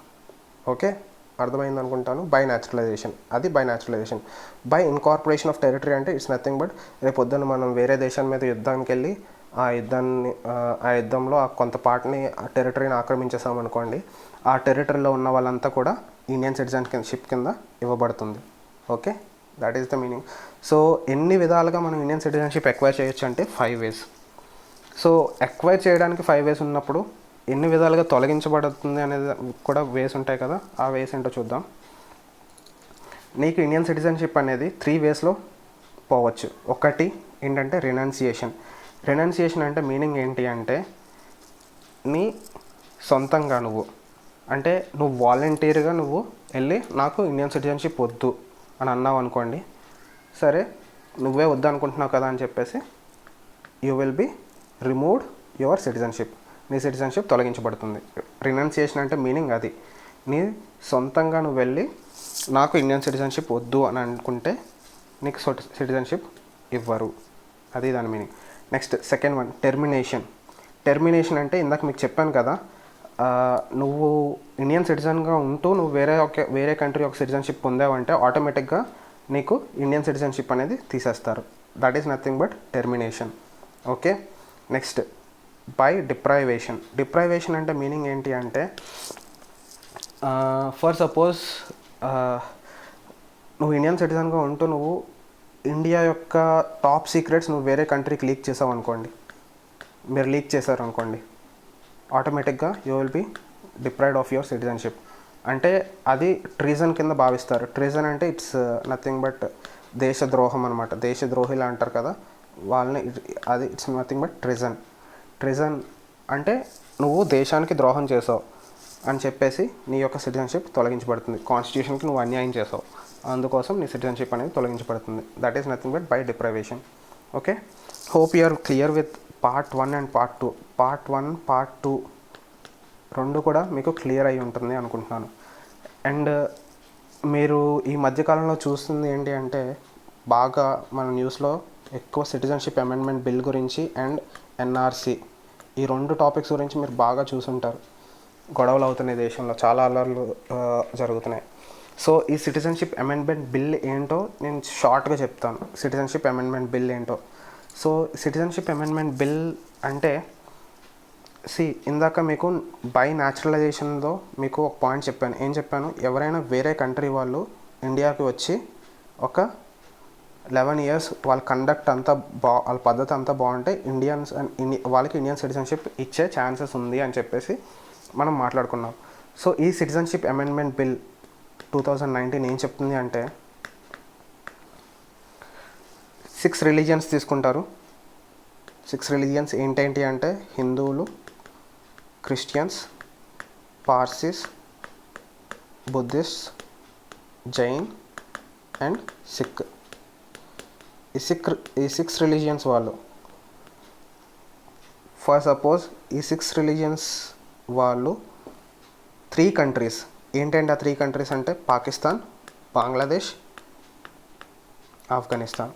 ఓకే, అర్థమైంది అనుకుంటాను. బై న్యాచురలైజేషన్, అది by naturalisation. By incorporation of territory అంటే ఇట్స్ నథింగ్ బట్ రేపొద్దున మనం వేరే దేశం మీద యుద్ధానికి వెళ్ళి ఆ యుద్ధంలో ఆ కొంత పార్ట్ని, ఆ టెరిటరీని ఆక్రమించేసామనుకోండి, ఆ టెరిటరీలో ఉన్న వాళ్ళంతా కూడా ఇండియన్ సిటిజన్షిప్ కింద ఇవ్వబడుతుంది. Okay, that is the meaning. So ఎన్ని విధాలుగా మనం ఇండియన్ సిటిజన్షిప్ ఎక్వైర్ చేయొచ్చు అంటే 5 ways. సో ఎక్వైర్ చేయడానికి 5 ways ఉన్నప్పుడు ఎన్ని విధాలుగా తొలగించబడుతుంది అనేది కూడా వేస్ ఉంటాయి కదా, ఆ వేస్ ఏంటో చూద్దాం. నీకు ఇండియన్ సిటిజన్షిప్ అనేది 3 waysలో పోవచ్చు. ఒకటి ఏంటంటే రెనౌన్సియేషన్ అంటే మీనింగ్ ఏంటి అంటే, నీ సొంతంగా నువ్వు వాలంటీర్గా నువ్వు వెళ్ళి నాకు ఇండియన్ సిటిజన్షిప్ వద్దు అని అన్నావు అనుకోండి, సరే నువ్వే వద్దు అనుకుంటున్నావు కదా అని చెప్పేసి you will be removed your citizenship. నీ సిటిజన్షిప్ తొలగించబడుతుంది. రినౌన్సియేషన్ అంటే మీనింగ్ అది. నీ సొంతంగా నువ్వు వెళ్ళి నాకు ఇండియన్ సిటిజన్షిప్ వద్దు అని అనుకుంటే నీకు సిటిజన్షిప్ ఇవ్వరు. అది దాని meaning. Next second one, termination అంటే ఇందాక మీకు చెప్పాను కదా, నువ్వు ఇండియన్ సిటిజన్గా ఉంటూ నువ్వు వేరే కంట్రీ ఒక సిటిజన్షిప్ పొందావంటే ఆటోమేటిక్గా నీకు ఇండియన్ సిటిజన్షిప్ అనేది తీసేస్తారు. That is nothing but termination. Okay. Next by deprivation అంటే మీనింగ్ ఏంటి అంటే, ఫర్ సపోజ్ నువ్వు ఇండియన్ సిటిజన్గా ఉంటూ నువ్వు ఇండియా యొక్క టాప్ సీక్రెట్స్ నువ్వు వేరే కంట్రీకి లీక్ చేసావు అనుకోండి, మీరు లీక్ చేశారు అనుకోండి, ఆటోమేటిక్గా you will be deprived of your citizenship. అంటే అది ట్రీజన్ కింద భావిస్తారు. ట్రీజన్ అంటే ఇట్స్ నథింగ్ బట్ దేశద్రోహం అనమాట. దేశద్రోహిలా అంటారు కదా వాళ్ళని, అది ఇట్స్ నథింగ్ బట్ ట్రీజన్ అంటే నువ్వు దేశానికి ద్రోహం చేసావు అని చెప్పేసి నీ యొక్క సిటిజన్షిప్ తొలగించబడుతుంది. కాన్స్టిట్యూషన్కి నువ్వు అన్యాయం చేసావు, అందుకోసం నీ సిటిజన్షిప్ అనేది తొలగించబడుతుంది. That is nothing but by deprivation. Okay. Hope you are clear with part 1 and part 2. Part 1, part 2 రెండు కూడా మీకు క్లియర్ అయి ఉంటుంది అనుకుంటున్నాను. అండ్ మీరు ఈ మధ్యకాలంలో చూస్తుంది ఏంటి అంటే, బాగా మన న్యూస్లో ఎక్కువ సిటిజన్షిప్ అమెండ్మెంట్ బిల్ గురించి అండ్ ఎన్ఆర్సీ, ఈ రెండు టాపిక్స్ గురించి మీరు బాగా చూసుంటారు. గొడవలు అవుతున్నాయి దేశంలో, చాలా అల్లర్లు జరుగుతున్నాయి. సో ఈ సిటిజన్షిప్ అమెండ్మెంట్ బిల్ ఏంటో నేను షార్ట్గా చెప్తాను. సిటిజన్షిప్ అమెండ్మెంట్ బిల్ ఏంటో. సో సిటిజన్షిప్ అమెండ్మెంట్ బిల్ అంటే, ఇందాక మీకు బై న్యాచురలైజేషన్లో మీకు ఒక పాయింట్ చెప్పాను. ఏం చెప్పాను? ఎవరైనా వేరే కంట్రీ వాళ్ళు ఇండియాకి వచ్చి ఒక 11 years వాళ్ళ కండక్ట్ అంతా వాళ్ళ పద్ధతి అంతా బాగుంటే ఇండియన్స్ వాళ్ళకి ఇండియన్ సిటిజన్షిప్ ఇచ్చే ఛాన్సెస్ ఉంది అని చెప్పేసి మనం మాట్లాడుకున్నాం. సో ఈ సిటిజన్షిప్ అమెండ్మెంట్ బిల్ 2019 ఏం చెప్తుంది అంటే, 6 రిలీజియన్స్ తీసుకుంటారు. 6 రిలీజియన్స్ ఏంటేంటి అంటే, హిందువులు, Christians, Parsis, Buddhist, Jain and Sikh. ఈ 6 రిలీజియన్స్ వాళ్ళు, ఫర్ సపోజ్ ఈ 6 రిలీజియన్స్ వాళ్ళు 3 కంట్రీస్, ఏంటంటే ఆ 3 కంట్రీస్ అంటే పాకిస్తాన్, బంగ్లాదేశ్, ఆఫ్ఘనిస్తాన్.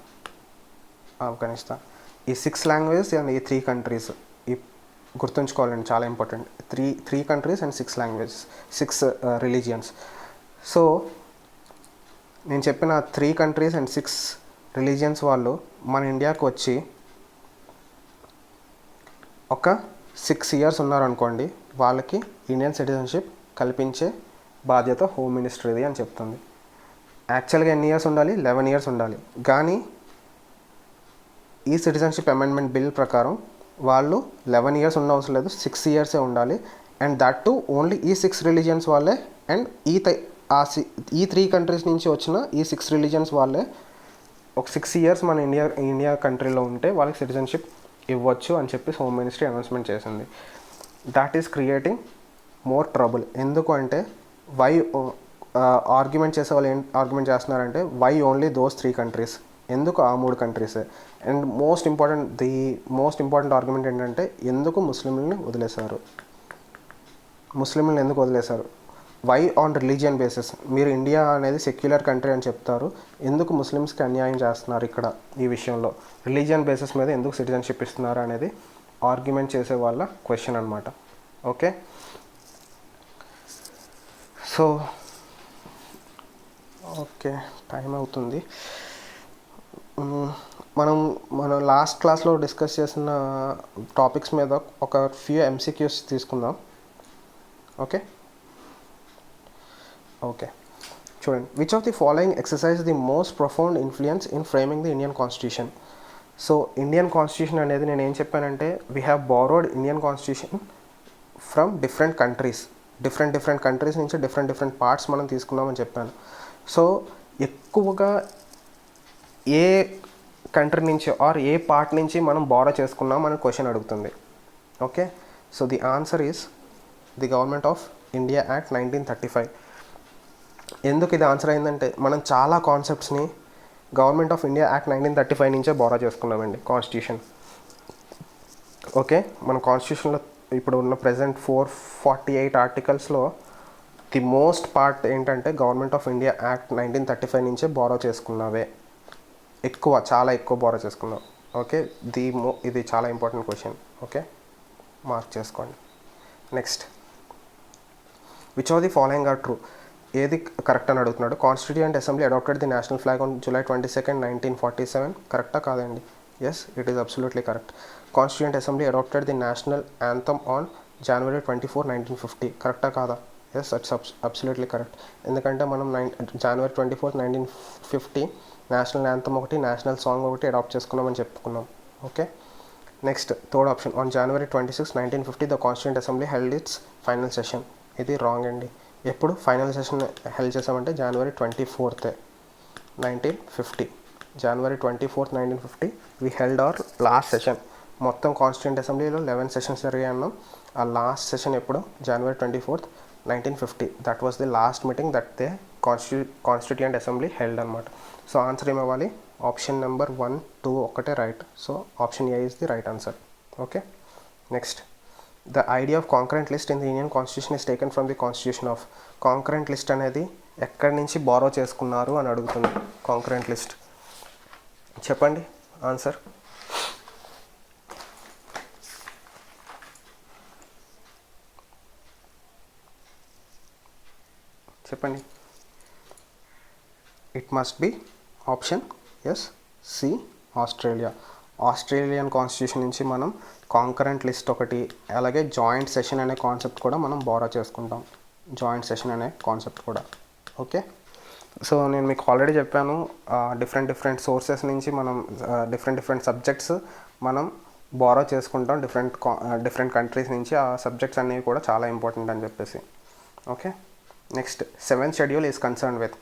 ఈ 6 లాంగ్వేజెస్ అండ్ ఈ 3 కంట్రీస్ ఈ గుర్తుంచుకోవాలండి, చాలా important. 3 countries and 6 languages, 6 religions. So నేను చెప్పిన 3 కంట్రీస్ అండ్ 6 రిలీజియన్స్ వాళ్ళు మన ఇండియాకి వచ్చి ఒక 6 years ఉన్నారనుకోండి, వాళ్ళకి ఇండియన్ సిటిజన్షిప్ కల్పించే బాధ్యత హోమ్ మినిస్ట్రీది అని చెప్తుంది. యాక్చువల్గా ఎన్ని ఇయర్స్ ఉండాలి? 11 years ఉండాలి. కానీ ఈ సిటిజన్షిప్ అమెండ్మెంట్ బిల్ ప్రకారం వాళ్ళు 11 years ఉండవసరం లేదు, 6 years ఉండాలి. అండ్ దట్ టు ఓన్లీ ఈ 6 రిలీజియన్స్ వాళ్ళే. అండ్ ఈ 3 కంట్రీస్ నుంచి వచ్చిన ఈ 6 రిలీజియన్స్ వాళ్ళే ఒక 6 years మన ఇండియా కంట్రీలో ఉంటే వాళ్ళకి సిటిజన్షిప్ ఇవ్వచ్చు అని చెప్పి హోమ్ మినిస్ట్రీ అనౌన్స్మెంట్ చేసింది. That is creating more trouble. ఎందుకు అంటే, వై ఆర్గ్యుమెంట్ చేసే వాళ్ళు ఏం ఆర్గ్యుమెంట్ చేస్తున్నారంటే, వై ఓన్లీ దోస్ 3 కంట్రీస్, ఎందుకు ఆ 3 కంట్రీసే. అండ్ మోస్ట్ ఇంపార్టెంట్ ఆర్గ్యుమెంట్ ఏంటంటే, ఎందుకు ముస్లింలని ఎందుకు వదిలేశారు? Why on religion basis? మీరు ఇండియా అనేది సెక్యులర్ కంట్రీ అని చెప్తారు, ఎందుకు ముస్లిమ్స్కి అన్యాయం చేస్తున్నారు ఇక్కడ? ఈ విషయంలో రిలీజియన్ బేసిస్ మీద ఎందుకు సిటిజన్షిప్ ఇస్తున్నారు అనేది ఆర్గ్యుమెంట్ చేసే వాళ్ళ క్వశ్చన్ అనమాట. ఓకే. సో ఓకే, టైం అవుతుంది. మనం లాస్ట్ క్లాస్లో డిస్కస్ చేసిన టాపిక్స్ మీద ఒక ఫ్యూ MCQs తీసుకుందాం. ఓకే, చూడండి. Which of the following exercise the most profound influence in framing the Indian constitution? So Indian constitution అనేది నేను ఏం చెప్పానంటే, we have borrowed Indian constitution from different countries నుంచి డిఫరెంట్ పార్ట్స్ మనం తీసుకున్నామని చెప్పాను. సో ఎక్కువగా ఏ కంట్రీ నుంచి ఆర్ ఏ పార్ట్ నుంచి మనం బారో చేసుకున్నాం అని క్వశ్చన్ అడుగుతుంది. Okay. So the answer is the government of India act 1935. ఎందుకు ఇది ఆన్సర్ అయిందంటే, మనం చాలా కాన్సెప్ట్స్ని గవర్నమెంట్ ఆఫ్ ఇండియా యాక్ట్ 1935 నుంచే బారో చేసుకున్నామండి కాన్స్టిట్యూషన్. ఓకే. మన కాన్స్టిట్యూషన్లో ఇప్పుడు ఉన్న ప్రజెంట్ 448 ఆర్టికల్స్లో ది మోస్ట్ పార్ట్ ఏంటంటే గవర్నమెంట్ ఆఫ్ ఇండియా యాక్ట్ 1935 నుంచే బారో చేసుకున్నవే, చాలా ఎక్కువ బారో చేసుకున్నావు. ఓకే, ఇది చాలా ఇంపార్టెంట్ క్వశ్చన్. ఓకే, మార్క్ చేసుకోండి. Next, which of the following are true? ఏది కరెక్ట్ అని అడుగుతున్నాడు. Constituent assembly adopted the national flag on July 22, 1947. కరెక్టా కాదండి? Yes, it is absolutely correct. Constituent assembly adopted the national anthem on January 24, 1950. కరెక్టా కాదా? Yes, it's absolutely correct. ఎందుకంటే మనం January 24, 1950 national anthem ఒకటి, నేషనల్ సాంగ్ ఒకటి అడాప్ట్ చేసుకున్నామని చెప్పుకున్నాం. Okay, next third option, on January 26, 1950 the constituent assembly held its final session. ఇది wrong అండి. ఎప్పుడు ఫైనల్ సెషన్ హెల్డ్ చేసామంటే January 24, 1950. January 24, 1950 we held our last session. మొత్తం కాన్స్టిట్యూయెంట్ అసెంబ్లీలో 11 సెషన్స్ జరిగాయి అన్నాం. ఆ లాస్ట్ సెషన్ ఎప్పుడు? January 24, 1950. That was the last meeting that they constituent assembly held అనమాట. సో ఆన్సర్ ఏమవ్వాలి? ఆప్షన్ నెంబర్ 1, 2 ఒకటే right. So option A is the right answer. Okay, next, the idea of concurrent list in the Indian constitution is taken from the constitution of. Concurrent list అనేది ఎక్కడి నుంచి borrow చేసుకున్నారు అని అడుగుతుంది. Concurrent list చెప్పండి answer. చెప్పండి. It must be option yes, C, Australia. Australian constitution నుంచి మనం కాంకరెంట్ లిస్ట్ ఒకటి, అలాగే జాయింట్ సెషన్ అనే కాన్సెప్ట్ కూడా మనం బారో చేసుకుంటాం. జాయింట్ సెషన్ అనే కాన్సెప్ట్ కూడా. ఓకే, సో నేను మీకు ఆల్రెడీ చెప్పాను, డిఫరెంట్ సోర్సెస్ నుంచి మనం డిఫరెంట్ సబ్జెక్ట్స్ మనం బారో చేసుకుంటాం డిఫరెంట్ కంట్రీస్ నుంచి. ఆ సబ్జెక్ట్స్ అన్నీ కూడా చాలా ఇంపార్టెంట్ అని చెప్పేసి. Okay, next, 7th schedule is concern with.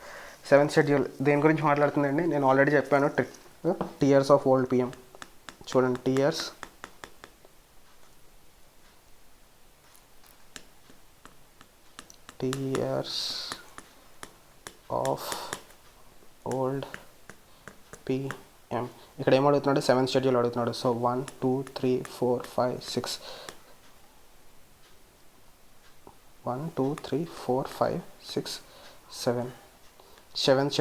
7th schedule దేని గురించి మాట్లాడుతుందండి? నేను ఆల్రెడీ చెప్పాను, టియర్స్ ఆఫ్ ఓల్డ్ పిఎం. చూడండి, టియర్స్ ఆఫ్ ఓల్డ్ పిఎం. ఇక్కడ ఏం అడుగుతున్నాడు? 7th షెడ్యూల్ అడుగుతున్నాడు. సో 1, 2, 3, 4, 5, 6. 1, 2, 3, 4, 5, 6, 7. 7th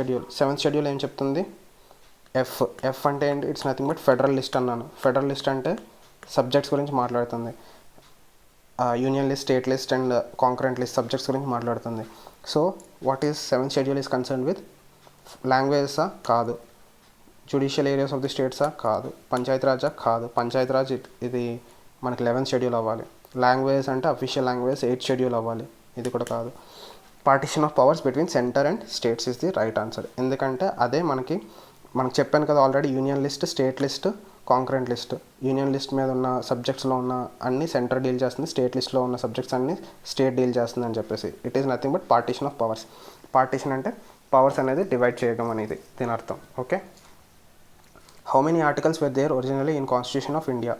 షెడ్యూల్ ఏం చెప్తుంది? ఎఫ్ అంటే ఏంటి? It's nothing but federal list అన్నాను. ఫెడరల్ లిస్ట్ అంటే సబ్జెక్ట్స్ గురించి మాట్లాడుతుంది. Union list, state list and concurrent list subjects గురించి మాట్లాడుతుంది. So what is 7th schedule is concern with? లాంగ్వేజెసా? కాదు. జ్యుడిషియల్ ఏరియాస్ ఆఫ్ ది స్టేట్సా? కాదు. పంచాయతీరాజా? కాదు. పంచాయతీరాజ్ ఇది మనకి 11th షెడ్యూల్ అవ్వాలి. లాంగ్వేజెస్ అంటే అఫీషియల్ లాంగ్వేజ్ 8th షెడ్యూల్ అవ్వాలి. ఇది కూడా కాదు. Partition of powers between centre and states is the right answer. ఎందుకంటే అదే మనకి చెప్పాను కదా already, union list, state list, concurrent list. Union list మీద ఉన్న సబ్జెక్ట్స్లో ఉన్న అన్ని సెంటర్ డీల్ చేస్తుంది, స్టేట్ లిస్ట్లో ఉన్న సబ్జెక్ట్స్ అన్ని స్టేట్ డీల్ చేస్తుంది అని చెప్పేసి. It is nothing but partition of powers. Partition అంటే పవర్స్ అనేది డివైడ్ చేయడం అనేది దీని అర్థం. Okay, how many articles were there originally in constitution of India?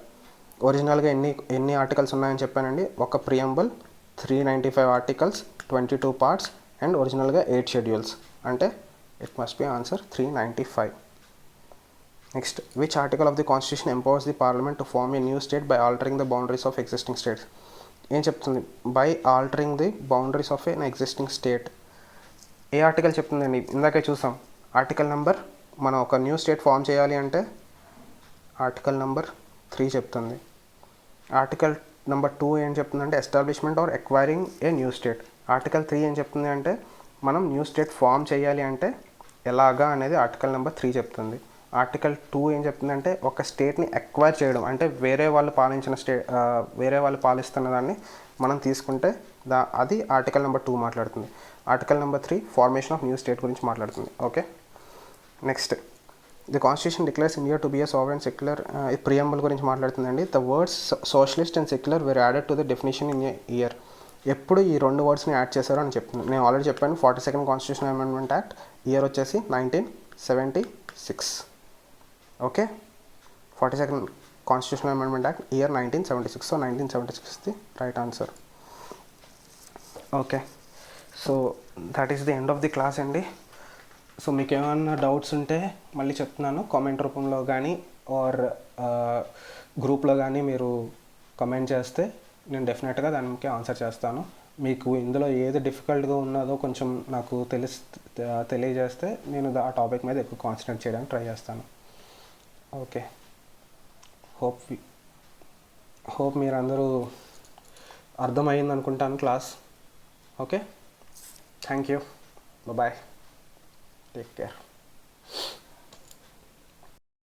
ఒరిజినల్గా ఎన్ని ఆర్టికల్స్ ఉన్నాయని చెప్పానండి? ఒక ప్రియంబుల్, 395 ఆర్టికల్స్, 22 పార్ట్స్ అండ్ ఒరిజినల్గా 8 షెడ్యూల్స్. అంటే it must be answer 395. Next, which article of the constitution empowers the parliament to form a new state by altering the boundaries of existing states? ఏం చెప్తుంది? By altering the boundaries of an existing state. ఏ article చెప్తుందండి? ఇందాకే చూసాం article number. మనం ఒక new state form చేయాలి అంటే ఆర్టికల్ నెంబర్ 3 చెప్తుంది. ఆర్టికల్ నెంబర్ 2 ఏం చెప్తుందంటే establishment or acquiring a new state. Article 3 ఏం చెప్తుంది అంటే మనం న్యూ స్టేట్ ఫామ్ చేయాలి అంటే ఎలాగా అనేది ఆర్టికల్ నెంబర్ 3 చెప్తుంది. ఆర్టికల్ 2 ఏం చెప్తుందంటే ఒక స్టేట్ని ఎక్వైర్ చేయడం అంటే వేరే వాళ్ళు పాలిస్తున్న దాన్ని మనం తీసుకుంటే అది ఆర్టికల్ నెంబర్ 2 మాట్లాడుతుంది. Article number 3 formation of new state గురించి మాట్లాడుతుంది. Okay, next, the constitution declares India to be a sovereign secular. Preamble గురించి మాట్లాడుతుందండి. The words socialist and secular were added to the definition in a year. ఎప్పుడు ఈ 2 వర్డ్స్ని add చేశారో అని చెప్తుంది. నేను ఆల్రెడీ చెప్పాను, 42nd constitution amendment act, year వచ్చేసి 1976. Okay, 42nd constitution amendment act, year 1976. So 1976 the right answer. Okay, so that is the end of the class అండి. So మీకు ఏమైనా డౌట్స్ ఉంటే మళ్ళీ చెప్తున్నాను, కామెంట్ రూపంలో కానీ ఆర్ గ్రూప్లో కానీ మీరు కమెంట్ చేస్తే నేను డెఫినెట్గా దానికి ఆన్సర్ చేస్తాను. మీకు ఇందులో ఏది డిఫికల్ట్గా ఉన్నదో కొంచెం నాకు తెలియజేస్తే నేను ఆ టాపిక్ మీద ఎక్కువ కాన్సన్ట్రేట్ చేయడానికి ట్రై చేస్తాను. ఓకే, హోప్ హోప్ మీరందరూ అర్థమైంది అనుకుంటాను class. Okay, thank you, bye, take care.